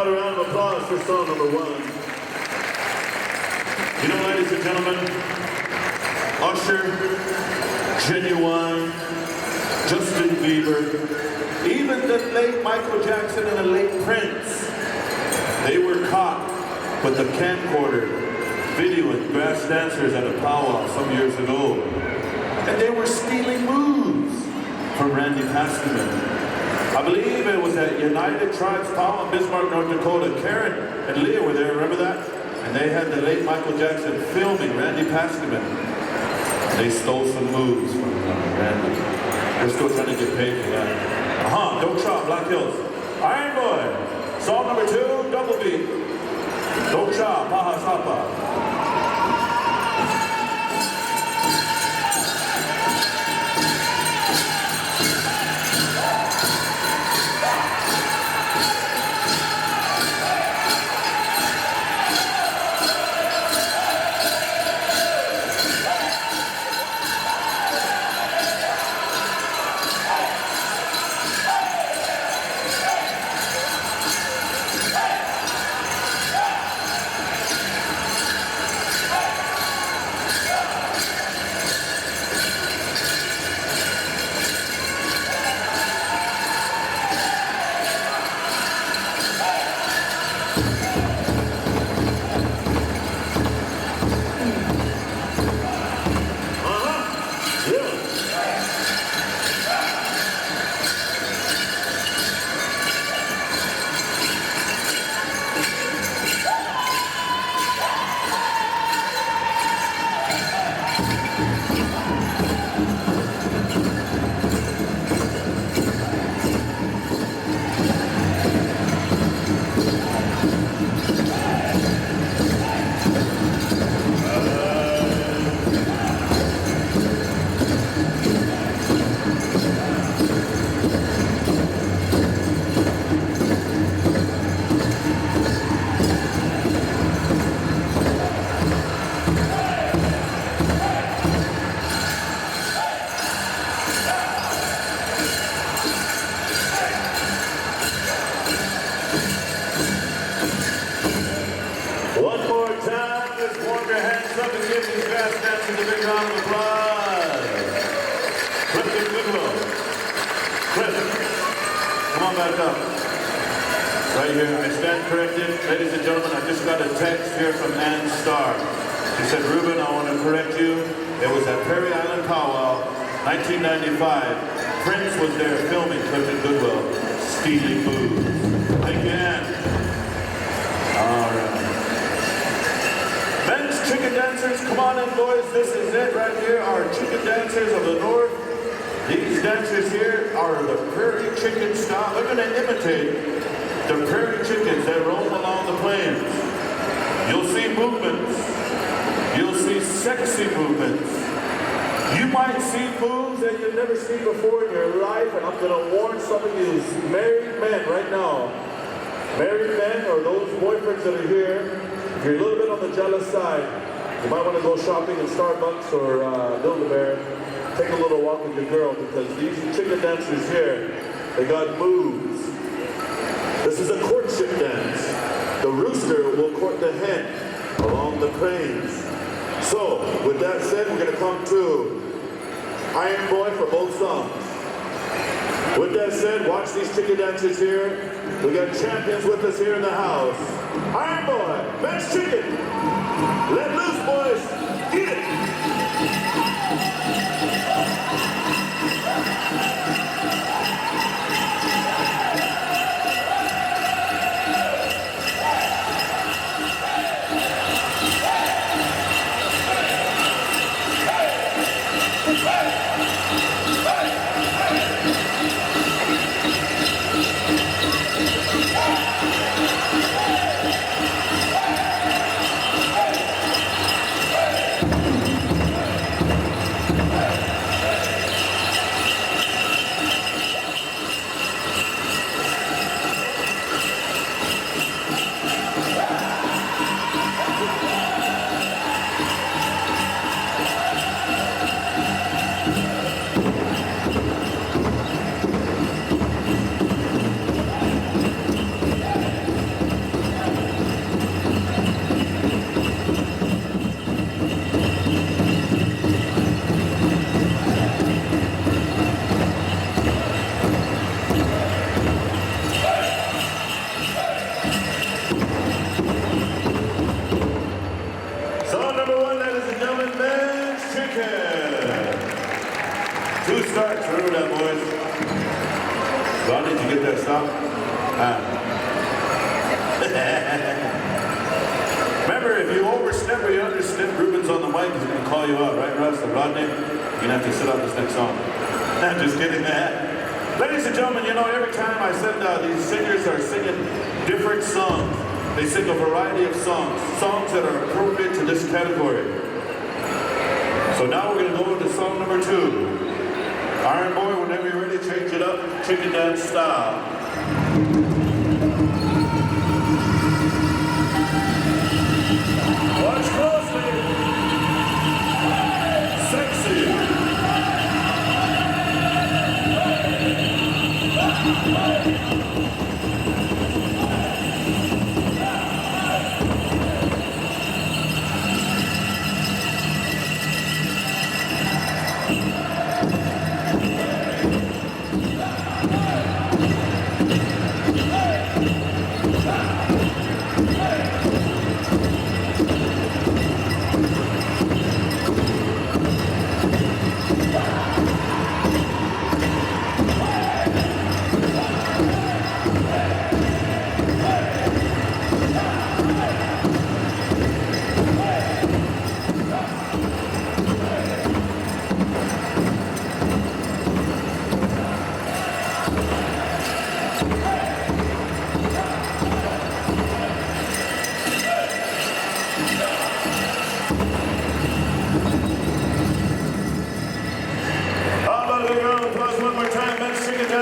Another round of applause for song number 1. You know, ladies and gentlemen, Usher, Genuine, Justin Bieber, even the late Michael Jackson and the late Prince, they were caught with the camcorder videoing brass dancers at a powwow some years ago. And they were stealing moves from Randy Pascoman. I believe it was at United Tribes Powwow in Bismarck, North Dakota. Karen and Leah were there, remember that? And they had the late Michael Jackson filming Randy Pascoman. They stole some moves from Randy. They're still trying to get paid for that. Don't Chop, Black Hills. Iron Boy, song number 2, Double Beat. Don't Chop, Paha Sapa. Right here, I stand corrected. Ladies and gentlemen, I just got a text here from Ann Starr. She said, Ruben, I want to correct you. It was at Prairie Island Powwow, 1995. Prince was there filming Clifton Goodwill, stealing moves. Thank you, Ann. All right. Men's chicken dancers, come on in, boys. This is it right here, our chicken dancers of the North. These dancers here are the prairie chicken style. They're going to imitate the prairie chickens that roam along the plains. You'll see movements. You'll see sexy movements. You might see moves that you've never seen before in your life, and I'm going to warn some of you married men right now. Married men or those boyfriends that are here, if you're a little bit on the jealous side, you might want to go shopping in Starbucks or Build-A-Bear. Take a little walk with your girl, because these chicken dancers here, they got moves. This is a courtship dance. The rooster will court the hen along the plains. So, with that said, we're going to come to Iron Boy for both songs. With that said, watch these chicken dancers here. We got champions with us here in the house. Iron Boy, Men's Chicken. Let loose, boys. Get it. there, stop. Remember, if you overstep or you understep, Ruben's on the mic, he's going to call you out, right, Russ? And Rodney, you're going to have to sit on this next song. I'm just kidding, man. Ladies and gentlemen, you know, every time I said these singers are singing different songs, they sing a variety of songs, songs that are appropriate to this category. So now we're going to go into song number 2. Iron Boy, whenever you're ready, change it up, chicken dance style. Watch closely. Sexy.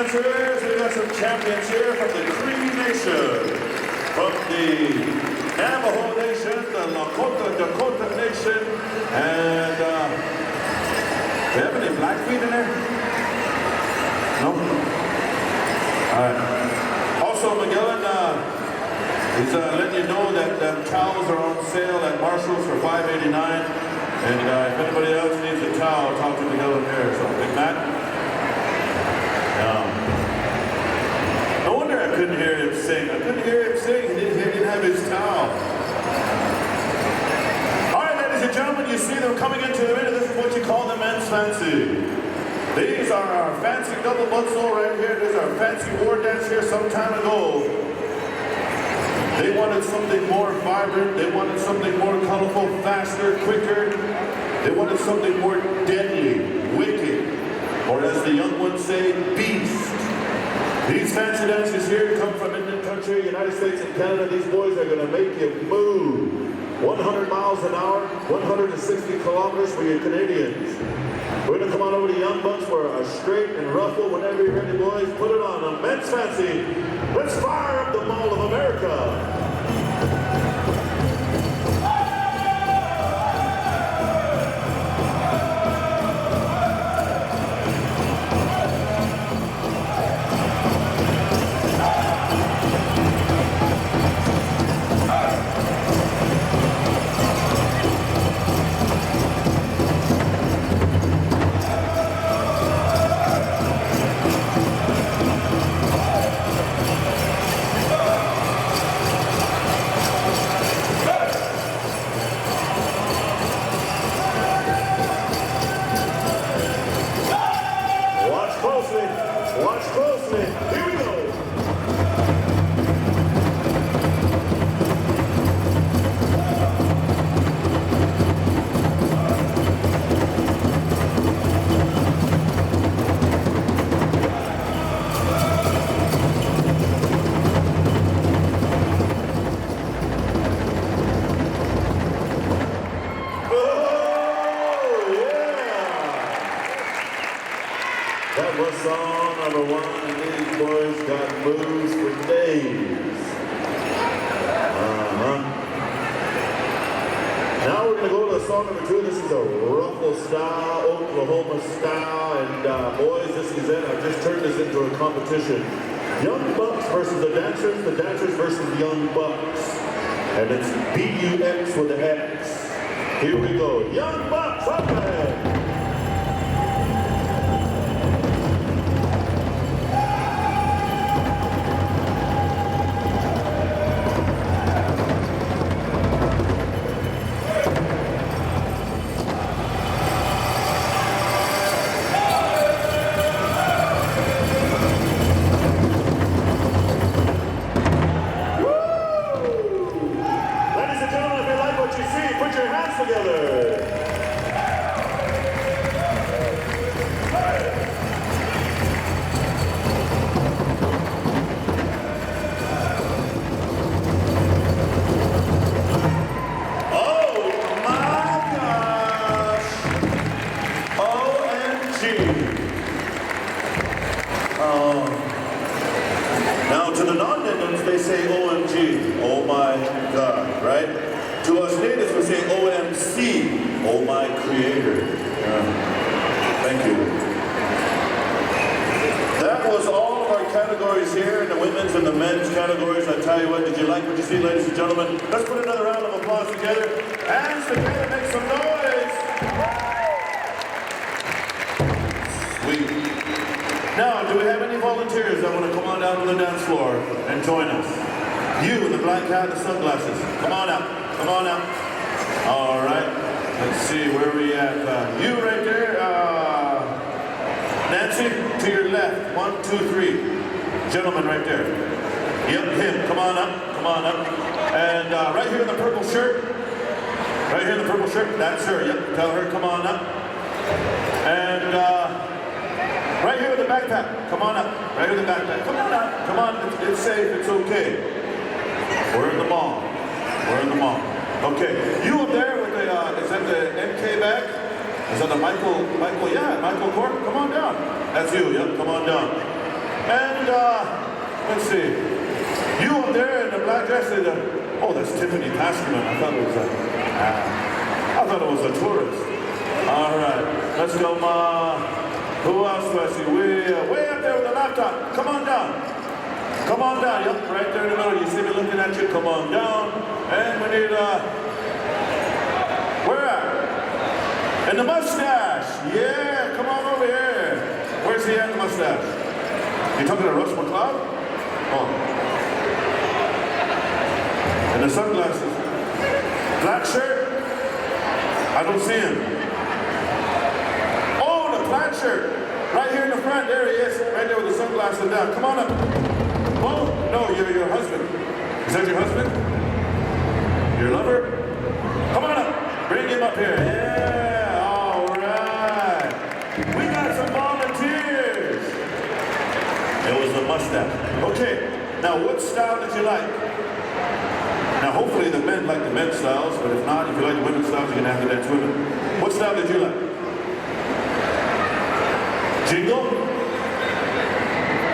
We got some champions here from the Cree Nation, from the Navajo Nation, the Lakota, Dakota Nation, and do you have any Blackfeet in there? No? All right. Also, Magellan, he's letting you know that towels are on sale at Marshall's for $5.89, and if anybody else needs a towel, talk to Magellan here. So, Big Matt? No wonder I couldn't hear him sing. I couldn't hear him sing. He didn't have his towel. All right, ladies and gentlemen, you see them coming into the ring. This is what you call the men's fancy. These are our fancy double butzle right here. This is our fancy war dance here some time ago. They wanted something more vibrant. They wanted something more colorful, faster, quicker. They wanted something more deadly, wicked, or as the young ones say, beast. These fancy dancers here come from Indian country, United States and Canada. These boys are going to make you move. 100 miles an hour, 160 kilometers for you Canadians. We're going to come on over to Young Bucks for a straight and ruffle. Whenever you're ready, boys, put it on. A men's fancy. Let's fire up the Mall of America. Watch closely. Here we go. That was song number 1, and these boys got moves for days. Now we're going to go to song number 2. This is a ruffle style, Oklahoma style, and boys, this is it. I've just turned this into a competition. Young Bucks versus the Dancers versus the Young Bucks. And it's B-U-X with an X. Here we go. Young Bucks, up ahead. to the non-natives, they say OMG, oh my God, right? To us natives, we say OMC, oh my creator. Thank you. That was all of our categories here in the women's and the men's categories. I tell you what, did you like what you see, ladies and gentlemen? Let's put another round of applause together. Hands together, make some noise. Sweet. Now, do we have any volunteers that want to come on down to the dance floor and join us? You in the black hat and the sunglasses. Come on out. Come on out. All right. Let's see, where are we at? You right there. Nancy, to your left. 1, 2, 3. Gentleman right there. Yep, him. Come on up. Come on up. And right here in the purple shirt. Right here in the purple shirt. That's her. Yep. Tell her, come on up. And right here with the backpack. Come on up. Right here with the backpack. Come on up. Come on. It's safe. It's okay. We're in the mall. We're in the mall. Okay. You up there with the, is that the MK bag? Is that the Michael, yeah, Michael Cork? Come on down. That's you, yep, come on down. And, let's see. You up there in the black dress, oh, that's Tiffany Paskerman. I thought it was a tourist. All right, let's go, who else do I see? Way up there with the laptop. Come on down. Come on down, yep, right there in the middle. You see me looking at you, come on down. And we need, where at? And the mustache, yeah, come on over here. Where's he at, the mustache? You talking to Russ McLeod? Oh. And the sunglasses. Black shirt? I don't see him. Oh, the plaid shirt. Right here in the front, there he is. Right there with the sunglasses down. Come on up. Oh, no, you're your husband. Is that your husband? Your lover? Come on up. Bring him up here. Yeah, all right. We got some volunteers. It was the mustache. Okay, now what style did you like? Now hopefully the men like the men's styles, but if not, if you like the women's styles, you're gonna have to dance women. What style did you like? Jingle?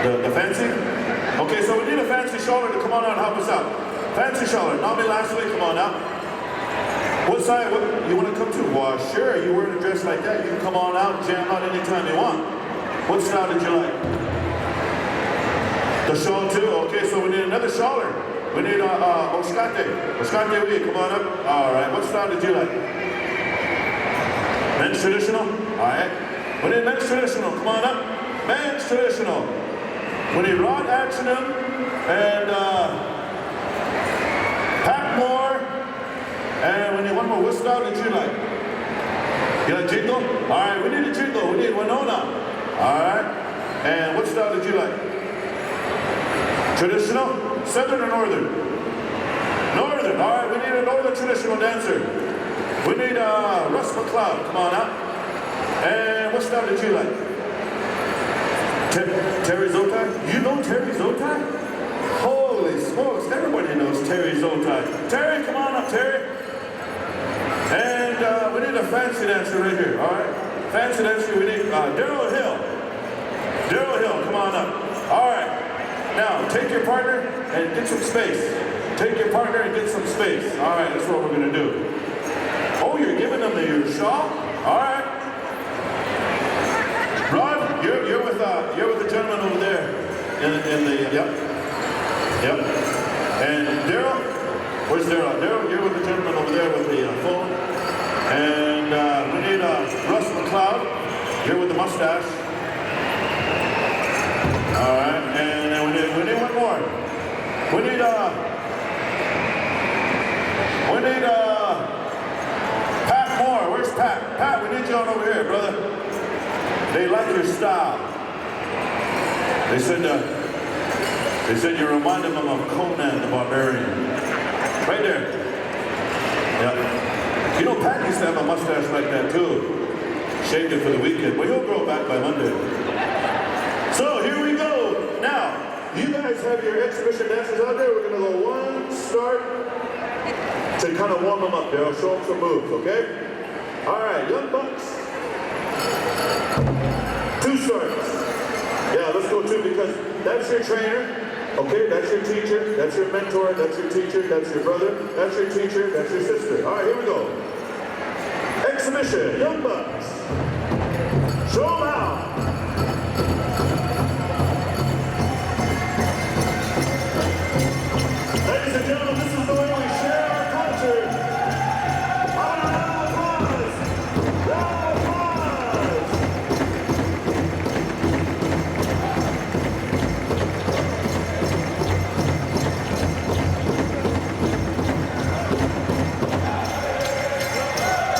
The fancy? Okay, so we need a fancy shoulder to come on out and help us out. Fancy shoulder. Nami Lashley, come on out. What side? What you want to come to? Well, sure. You wearing a dress like that, you can come on out and jam out anytime you want. What style did you like? The shawl too? Okay, so we need another shoulder. We need Oshkate. Oshkate, we come on up. All right. What style did you like? Men's traditional? All right. We need men's traditional. Come on up. Men's traditional. We need Rod Accident and Pat Moore. And we need one more. What style did you like? You like jingle? All right, we need a jingle. We need Winona. All right. And what style did you like? Traditional? Southern or northern? Northern. All right, we need a northern traditional dancer. We need Russ McLeod. Come on out. And what style did you like? Terry Zotai? You know Terry Zotai? Holy smokes, everybody knows Terry Zotai. Terry, come on up, Terry. And we need a fancy dancer right here, all right? Fancy dancer, we need Daryl Hill. Daryl Hill, come on up. All right. Now, take your partner and get some space. Take your partner and get some space. All right, that's what we're going to do. Oh, you're giving them your shawl? All right. Rod, you're with the gentleman over there in the yep. And Daryl, where's Daryl? Daryl, you're with the gentleman over there with the phone. And we need Russ McLeod. You're with the mustache. All right, and then we need one more. We need Pat Moore. Where's Pat? Pat, we need you on over here, brother. They like your style. They said you reminded them of Conan the Barbarian. Right there. Yeah. You know, Pat used to have a mustache like that too. Shaved it for the weekend. Well, he'll grow back by Monday. So here we go. Now, you guys have your exhibition dancers out there. We're going to go one start to kind of warm them up there. I'll show them some moves, okay? All right, young bucks. 2 starts. Yeah, let's go 2 because that's your trainer. Okay, that's your teacher, that's your mentor, that's your teacher, that's your brother, that's your teacher, that's your sister. All right, here we go. Exhibition, Young Bucks. Show 'em out. Ladies and gentlemen, this is the way we share our culture. Round of applause! Round of applause!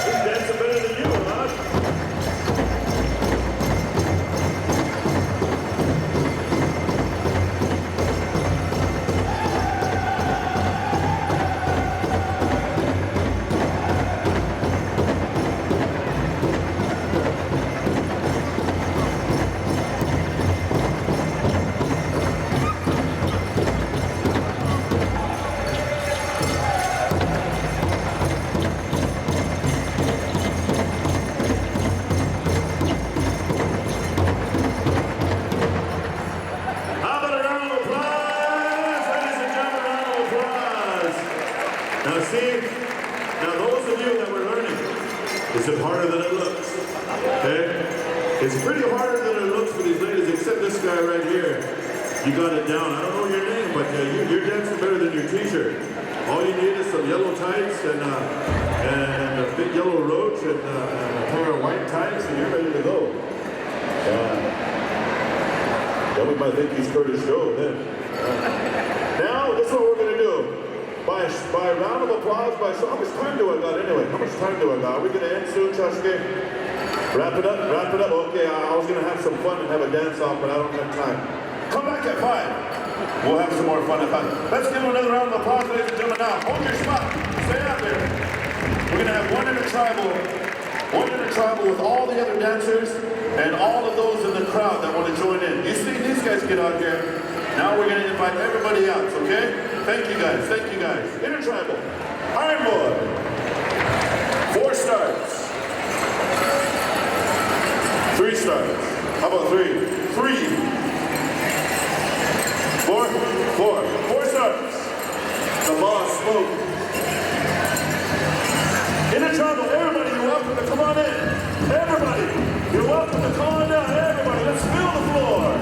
He's dancing better than you, huh? How about a round of applause? Ladies and gentlemen, a round of applause. Now see, now those of you that were learning, is it harder than it looks? Okay? It's pretty harder than it looks for these ladies, except this guy right here. You got it down. I don't know your name, but you're dancing better than your teacher. All you need is some yellow tights and a big yellow roach and a pair of white tights, and you're ready to go. Then we might think he's Curtis Joe then. Now, this is what we're going to do. By a round of applause, how much time do I got anyway? How much time do I got? Are we going to end soon, Chashke? Wrap it up, wrap it up. Okay, I was going to have some fun and have a dance-off, but I don't have time. Come back at 5. We'll have some more fun at 5. Let's give him another round of applause, ladies and gentlemen. Now, hold your spot. Stay out there. We're going to have one intertribal with all the other dancers and all of those in the crowd that want to join in. You see these guys get out here. Now we're going to invite everybody else, okay? Thank you guys, thank you guys. Intertribal, Iron Boy, 4 starts. 3 starts. How about 3? 3. 4? 4. 4 starts. The boss spoke. Intertribal, everybody, you're welcome to come on in. Everybody, you're welcome to come on down. Everybody, let's fill the floor.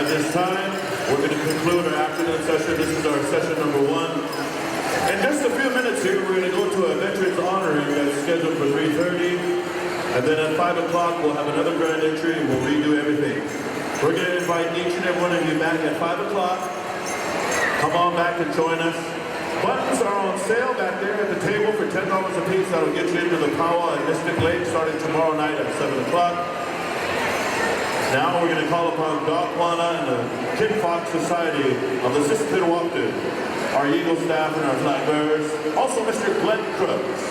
At this time, we're going to conclude our afternoon session. This is our session number 1. In just a few minutes here, we're going to go to a veterans honoring that's scheduled for 3:30. And then at 5 o'clock, we'll have another grand entry and we'll redo everything. We're going to invite each and every one of you back at 5 o'clock. Come on back and join us. Buttons are on sale back there at the table for $10 a piece. That'll get you into the powwow at Mystic Lake starting tomorrow night at 7 o'clock. Now we're going to call upon Doc Juana and the Kid Fox Society of the Siskiyou, our Eagle staff and our flag bearers. Also Mr. Glenn Crooks.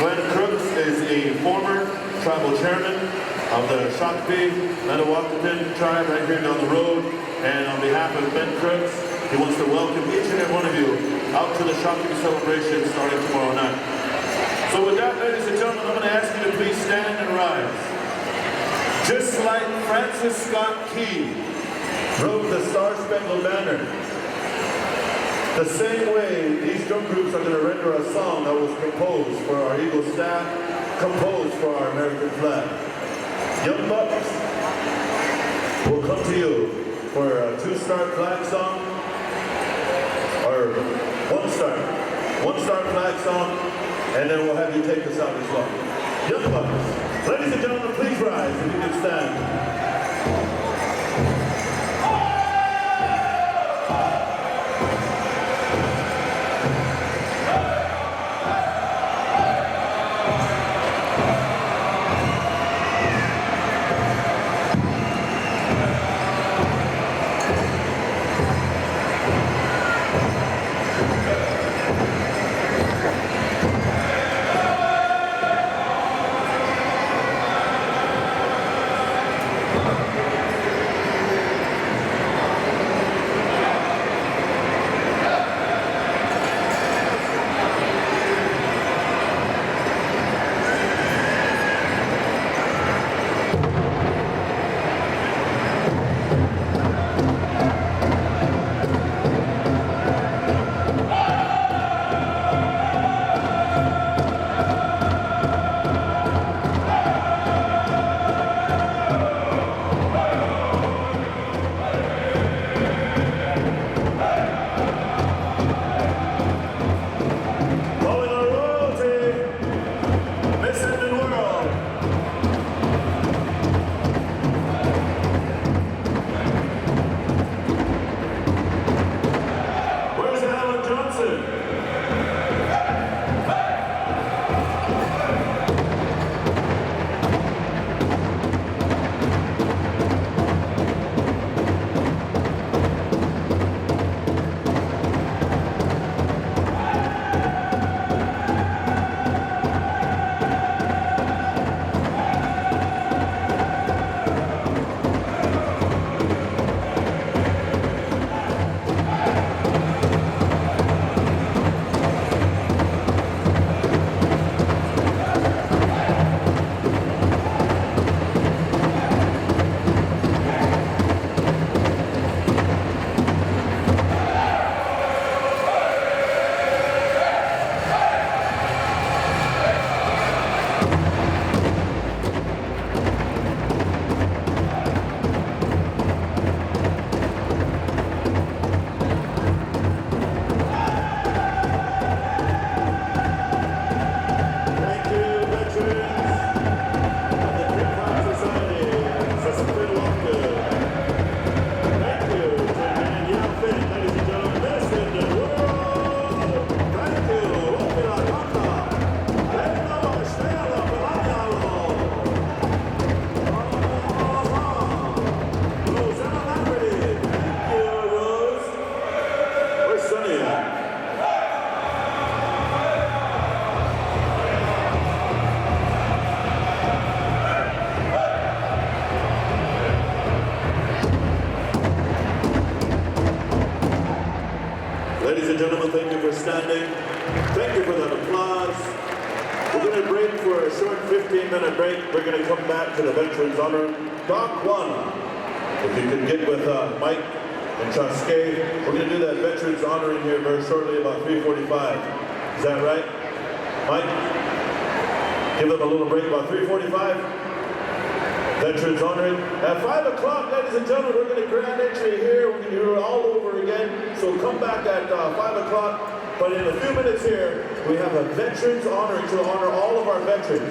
Glenn Crooks is a former tribal chairman of the Shakopee tribe right here down the road. And on behalf of Ben Crooks, he wants to welcome each and every one of you out to the Shakopee celebration starting tomorrow night. So with that, ladies and gentlemen, I'm going to ask you to please stand and rise. Just like Francis Scott Key wrote the Star-Spangled Banner, the same way these drum groups are going to render a song that was composed for our Eagle staff, composed for our American flag. Young Bucks will come to you for a 2-star flag song, or 1-star flag song, and then we'll have you take us out as well. Young Bucks, ladies and gentlemen, please rise if you can stand. Ladies and gentlemen, thank you for standing. Thank you for that applause. We're going to break for a short 15-minute break. We're going to come back to the Veterans Honor. Doc Juana, if you can get with Mike and Chasquet, we're going to do that Veterans Honoring here very shortly, about 3:45. Is that right? Mike? Give them a little break, about 3:45? Veterans honoring. At 5 o'clock, ladies and gentlemen, we're going to grand entry here. We're going to do it all over again. So come back at 5 o'clock. But in a few minutes here, we have a veterans honoring to honor all of our veterans.